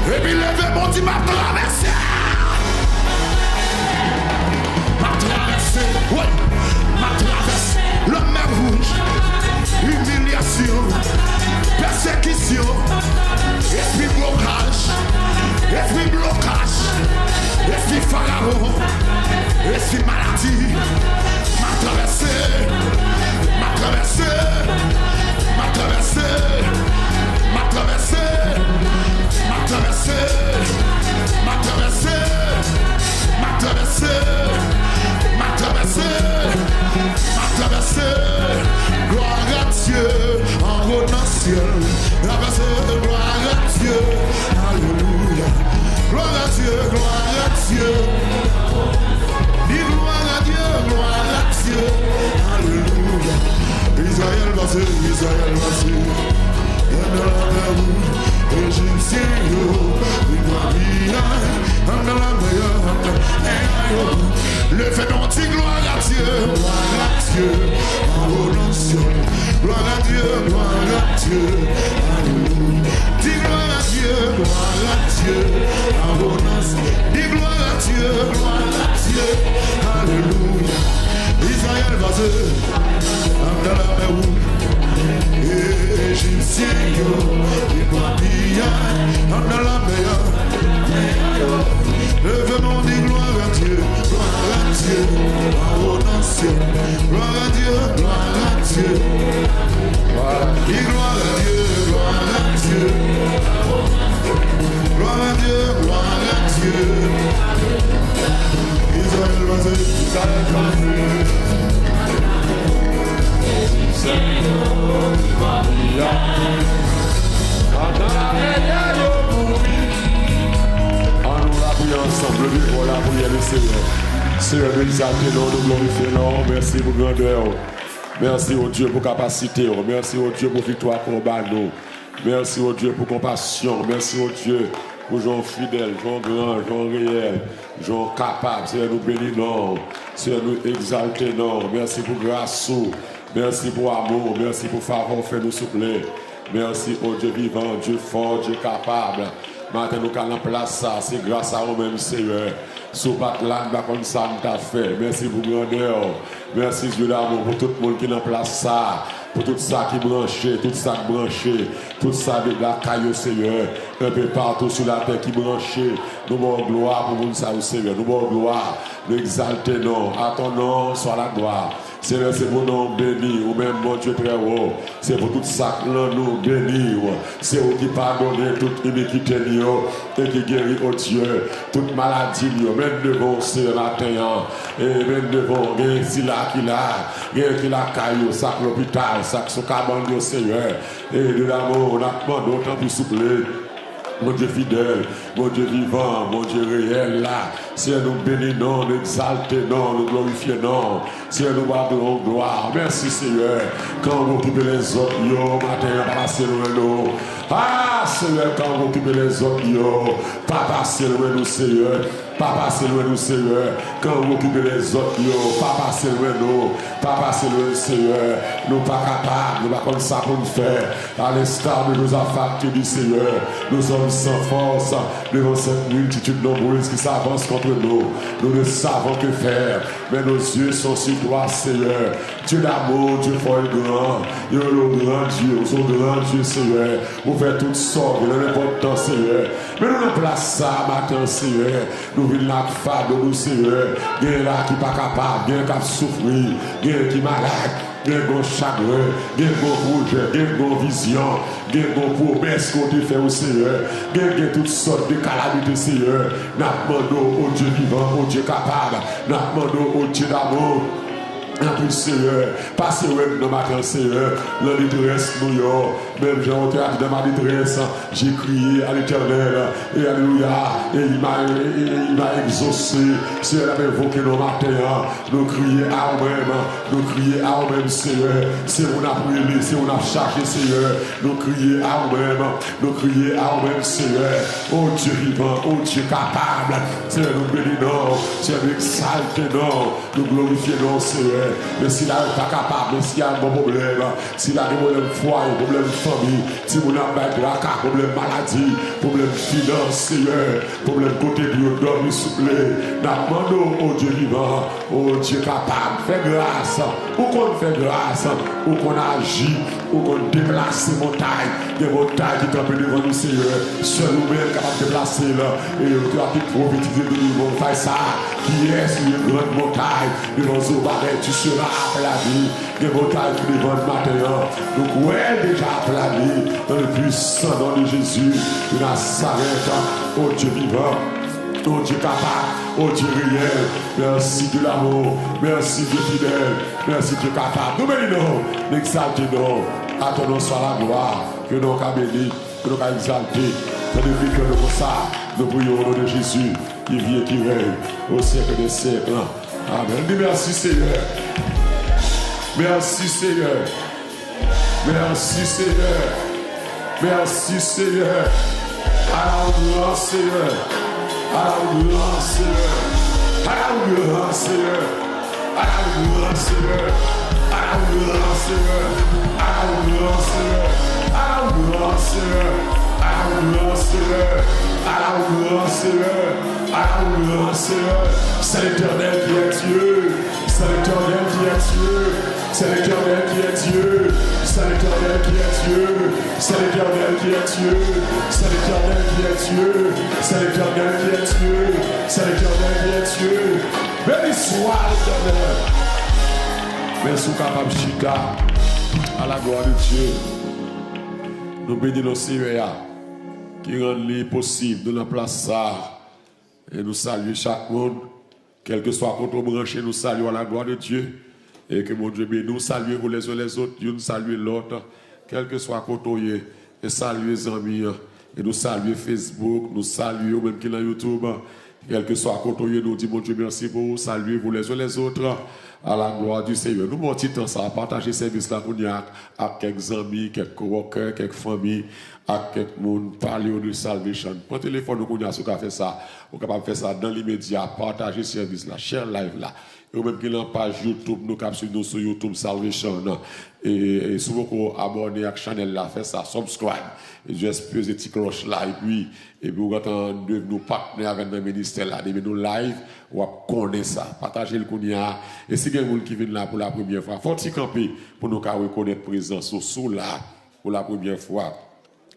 Et puis levez mon Dieu, ma traversée. Ma traversée, ouais, ma traversée. La mer rouge, humiliation, persécution, esprit blocage, Seigneur. Seigneur, nous exaltons, nous glorifions, merci pour grandeur. Merci au Dieu pour capacité. Merci au Dieu pour victoire combat nous. Merci au Dieu pour compassion. Merci au Dieu pour gens fidèles, gens grands, gens réels, gens capables. Seigneur, nous bénissons. Seigneur, nous exaltons. Merci pour grâce. Merci pour amour. Merci pour faveur. Fais-nous souffler. Merci au Dieu vivant, Dieu fort, Dieu capable. Maintenant, nous allons en place ça. C'est grâce à vous-même, Seigneur. Sous pas là, comme ça, nous t'a fait. Merci pour grandeur. Merci, Dieu d'amour, pour tout le monde qui est en place ça. Pour tout ça qui est branché, tout ça qui est branché, tout ça de la caillou, Seigneur. Un peu partout sur la terre qui est branché. Nous avons gloire pour nous, Seigneur. Nous avons gloire. Nous exaltons, non. À ton nom, soit la gloire. Seigneur, c'est pour nous bénir, ou même mon Dieu très haut. C'est pour tout ça que nous bénir. C'est vous qui pardonnez toute iniquité et qui guérit au Dieu. Toute maladie, même devant ce matin. Et même devant, il y a qui la caillou, ça que l'hôpital, ça que ce cabane, Seigneur. Et de l'amour, on a demandé autant pour soupler. Mon Dieu fidèle, mon Dieu vivant, mon Dieu réel là. Seigneur, nous bénissons, nous exaltons, nous glorifions. Seigneur, nous rendons gloire. Merci Seigneur. Quand vous occupez les autres, yo, matin, papa, c'est nous. Ah, Seigneur, quand vous occupez les autres, yo, papa, c'est nous, Seigneur. Papa, c'est nous, Seigneur. Quand vous occupez les autres, yo, papa, c'est nous. Papa, c'est nous, Seigneur. Nous pas capables, nous pas comme ça pour nous faire. À l'instar de nos affects du Seigneur, nous sommes sans force devant cette multitude nombreuse qui s'avance contre nous. Nous ne savons que faire, mais nos yeux sont sur toi, Seigneur. Dieu d'amour, Dieu fort et grand. Dieu le grand Dieu, son grand Dieu, Seigneur. Vous faites toutes sortes de n'importe temps, Seigneur. Mais nous nous plaçons ça matin, Seigneur. Nous venons là, fade, nous, Seigneur. Il y a là qui n'est pas capable, il y a qui a souffert, il y a qui est malade. Il y a un bon chagrin, il y a un bon projet, il y a une bonne vision, il y a une bonne promesse qu'on te fait au Seigneur. Il y a toutes sortes de calamités, Seigneur. Nous demandons au Dieu vivant, au Dieu capable. Nous demandons au Dieu d'amour. En plus, Seigneur, passez dans ma matin, Seigneur, la détresse, nous, même j'ai entré dans ma détresse, j'ai crié à l'Éternel, et alléluia, et il m'a exaucé, Seigneur, avait évoqué nos matins, nous crier à nous-mêmes, Seigneur, c'est on a prié, c'est on a chargé, Seigneur, nous crier à nous-mêmes, Seigneur, oh Dieu vivant, oh Dieu capable, Seigneur, nous bénissons, Seigneur, nous exaltons, nous glorifions, Seigneur. Mais s'il n'est pas capable, s'il y a un bon problème, s'il a des problèmes foyer, problème famille, si vous n'avez pas de racard, problème maladie, problème finance, Seigneur, problème côté de dormir souple, nous demandons au Dieu vivant, au Dieu capable, fais grâce, ou qu'on fait grâce, ou qu'on agit, ou qu'on déplace ces montagnes, des montagnes qui campent devant nous, Seigneur, seul nous-mêmes capables de déplacer là, et tu as pu prophétiser de nous, faire ça, qui est sur une grande montagne, devant ce barret, tu seras aplani, des montagnes qui devant le matin, donc ouais, déjà aplani, dans le puissant nom de Jésus, de Nazareth, oh Dieu vivant, oh Dieu capable, oh Dieu réel, merci de l'amour, merci Dieu fidèle, merci Dieu capable, nous bénissons, nous exaltons, à ton nom soit la gloire, que nous avons béni, que nous avons exalté, que depuis que nous faisons ça, nous prions au nom de Jésus, qui vit et qui règne au siècle des siècles. Amen. Merci Seigneur. Merci Seigneur. Merci Seigneur. Merci Seigneur. À la gloire Seigneur. À la gloire Seigneur. À la gloire Seigneur. À la gloire Seigneur. À la gloire Seigneur. À la gloire Seigneur. À la gloire Seigneur. À la gloire Seigneur. À la gloire Seigneur. À la gloire Seigneur. C'est l'Éternel qui est Dieu. C'est l'Éternel qui est Dieu. C'est l'Éternel qui est Dieu. C'est l'Éternel qui est Dieu. C'est l'Éternel qui est Dieu. C'est l'Éternel qui est Dieu. C'est l'Éternel qui est Dieu. C'est l'Éternel qui est Dieu. Béni soit l'Éternel. Mais sous capable chita à la gloire de Dieu. Nous bénissons le Seigneur qui rend les possible de la place ça. Et nous saluons chaque monde, quel que soit contre branché, nous saluons à la gloire de Dieu. Et que mon Dieu bénisse, nous saluons vous les uns les autres, Dieu nous salue l'autre, quel que soit côté, et saluons les amis, et nous saluons Facebook, nous saluons même qui est dans YouTube, quel que soit côté, nous disons, mon Dieu, merci pour vous, saluez vous les uns les autres, à la gloire du Seigneur. Nous, mon petit temps, ça, partager ce service-là, avec quelques amis, quelques coworkers, quelques familles, avec quelques monde, parler de salvation. Prends le téléphone, nous, on a fait ça, on est capable de faire ça dans l'immédiat, partager ce service-là, share live là. Et même qu'il y a une page YouTube, nous capturons nous sur YouTube Salvation. Et souvent qu'on abonne à la chaîne là, fait ça, subscribe. Et juste peser petit cloche là, et puis vous devenez nos partenaires avec le ministère là, devenez nous live, ou connaître ça, partager le qu'on y a. Et si il y a des gens qui viennent là pour la première fois, faut-il camper pour nous reconnaître présence sous là pour la première fois.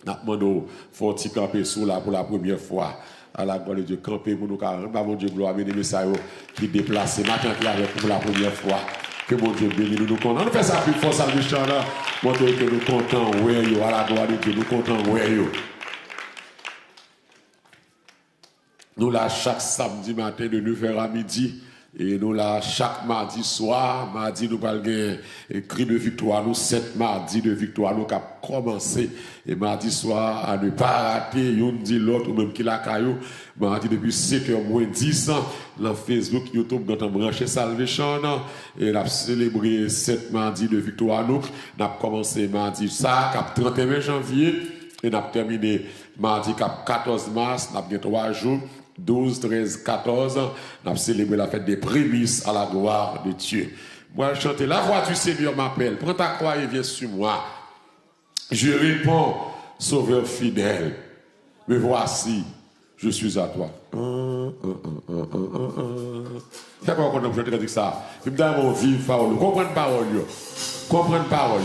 Nous demandons, faut-il camper sous là pour la première fois. À la gloire de Dieu, camper pour nous, car mon Dieu, gloire, béni, messieurs, qui déplace matin pour la première fois. Que mon Dieu bénisse, nous comptons. Nous faisons ça plus fort, ça, Michel, là. Montrer que nous comptons, ouais, à la gloire de Dieu, nous comptons, ouais. Nous là, chaque samedi matin, de 9h à midi. Et nous là, chaque mardi soir, mardi, nous parlons un cri de victoire. Nous, 7 mardis de victoire, nous avons commencé. Et mardi soir, à ne pas rater, on dit l'autre, ou même qui l'a caillou. Mardi, depuis 7h moins 10 ans, dans Facebook, YouTube, nous avons branché Salvation. Et nous avons célébré 7 mardis de victoire. Nous avons commencé mardi ça, cap 31 janvier. Et nous avons terminé mardi, cap 14 mars, nous avons 3 jours. 12, 13, 14, nous avons célébré la fête des prémices à la gloire de Dieu. Moi, je chante, la voix du Seigneur m'appelle, prends ta croix et viens sur moi. Je réponds, Sauveur fidèle, me voici, je suis à toi. C'est quoi qu'on a besoin de dire ça? Je me donne mon vivre parole, comprendre parole, comprendre parole,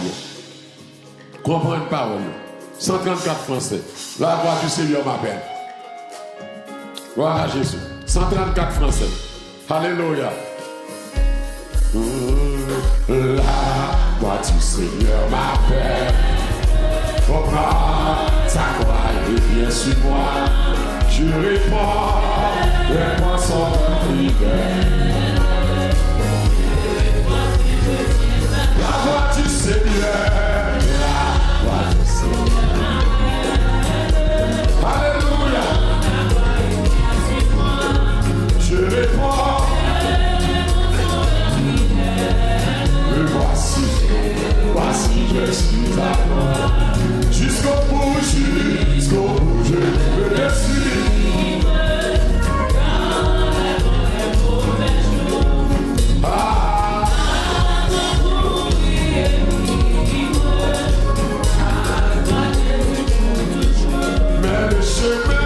comprendre parole. 134 Français, la voix du Seigneur m'appelle. Gloire à Jésus. 134 Français. Alléluia. La voix du Seigneur m'appelle. Prends ta croix et viens sur moi. Je réponds sans fidèle. La voix du Seigneur. La voix du Seigneur. Alléluia. Je réponds, me voici, voici je suis à toi. Jusqu'au bout, je me suis. Mais le chemin.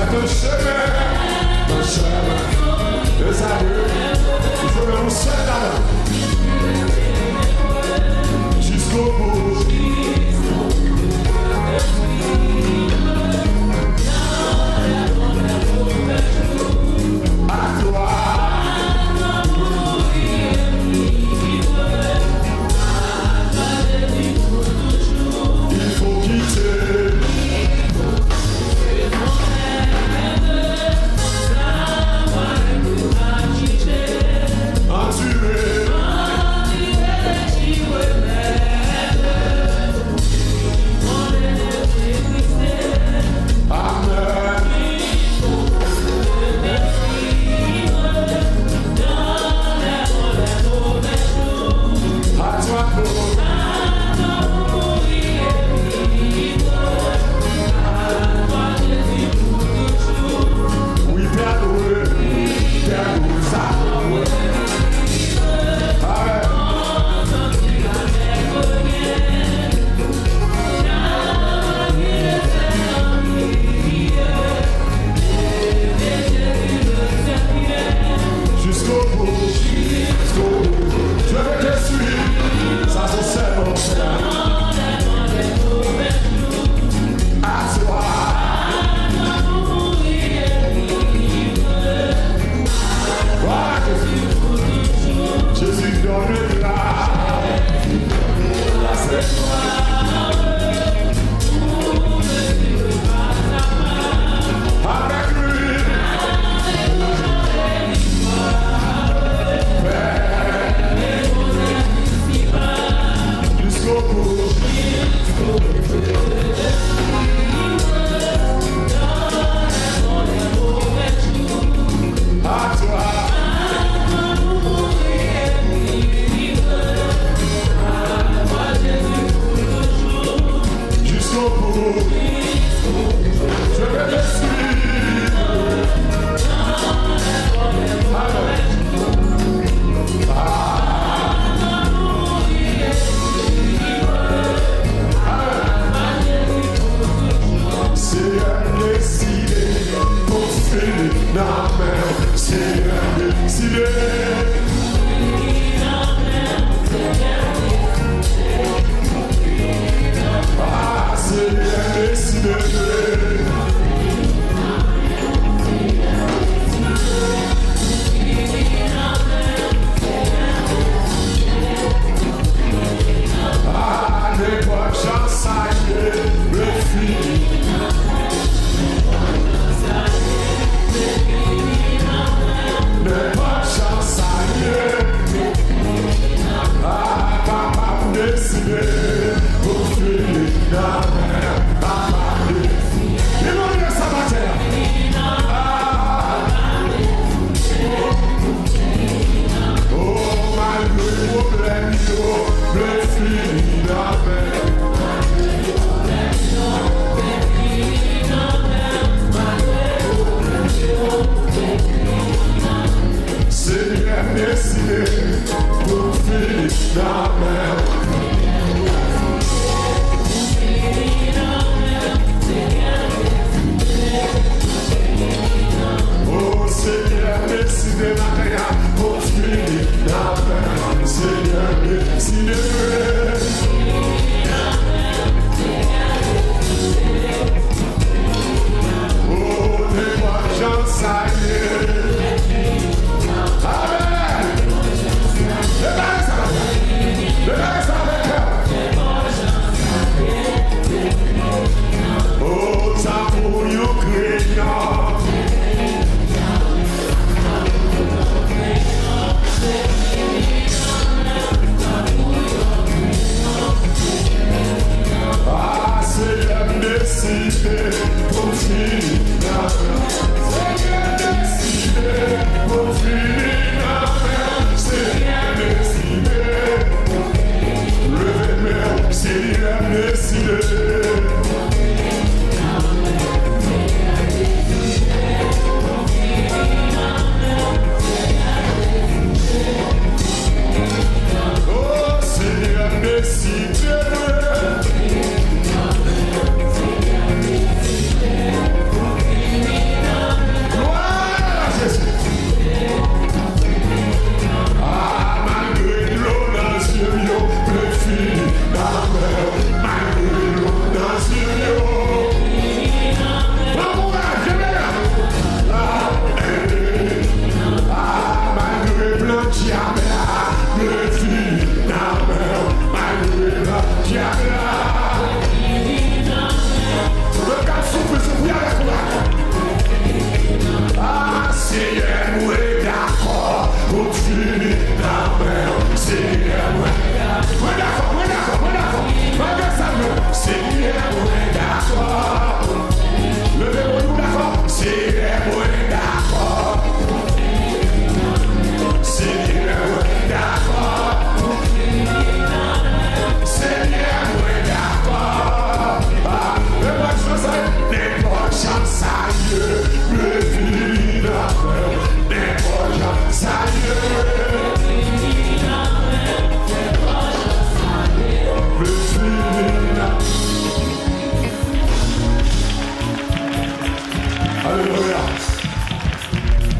Le chemin, le salut, il faut le mousser là-bas. Jusqu'au bout. À toi. Il faut quitter. Jusqu'au bout.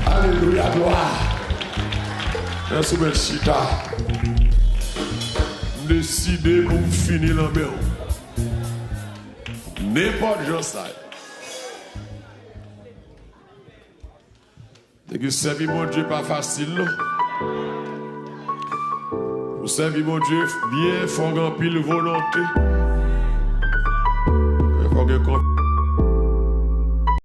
Alléluia, gloire. Merci, Chita. Décidez pour finir la mer. N'importe quoi ça. Et que servir mon Dieu pas facile, non? Pour servir mon Dieu, bien, il faut une pile volonté. Il faut que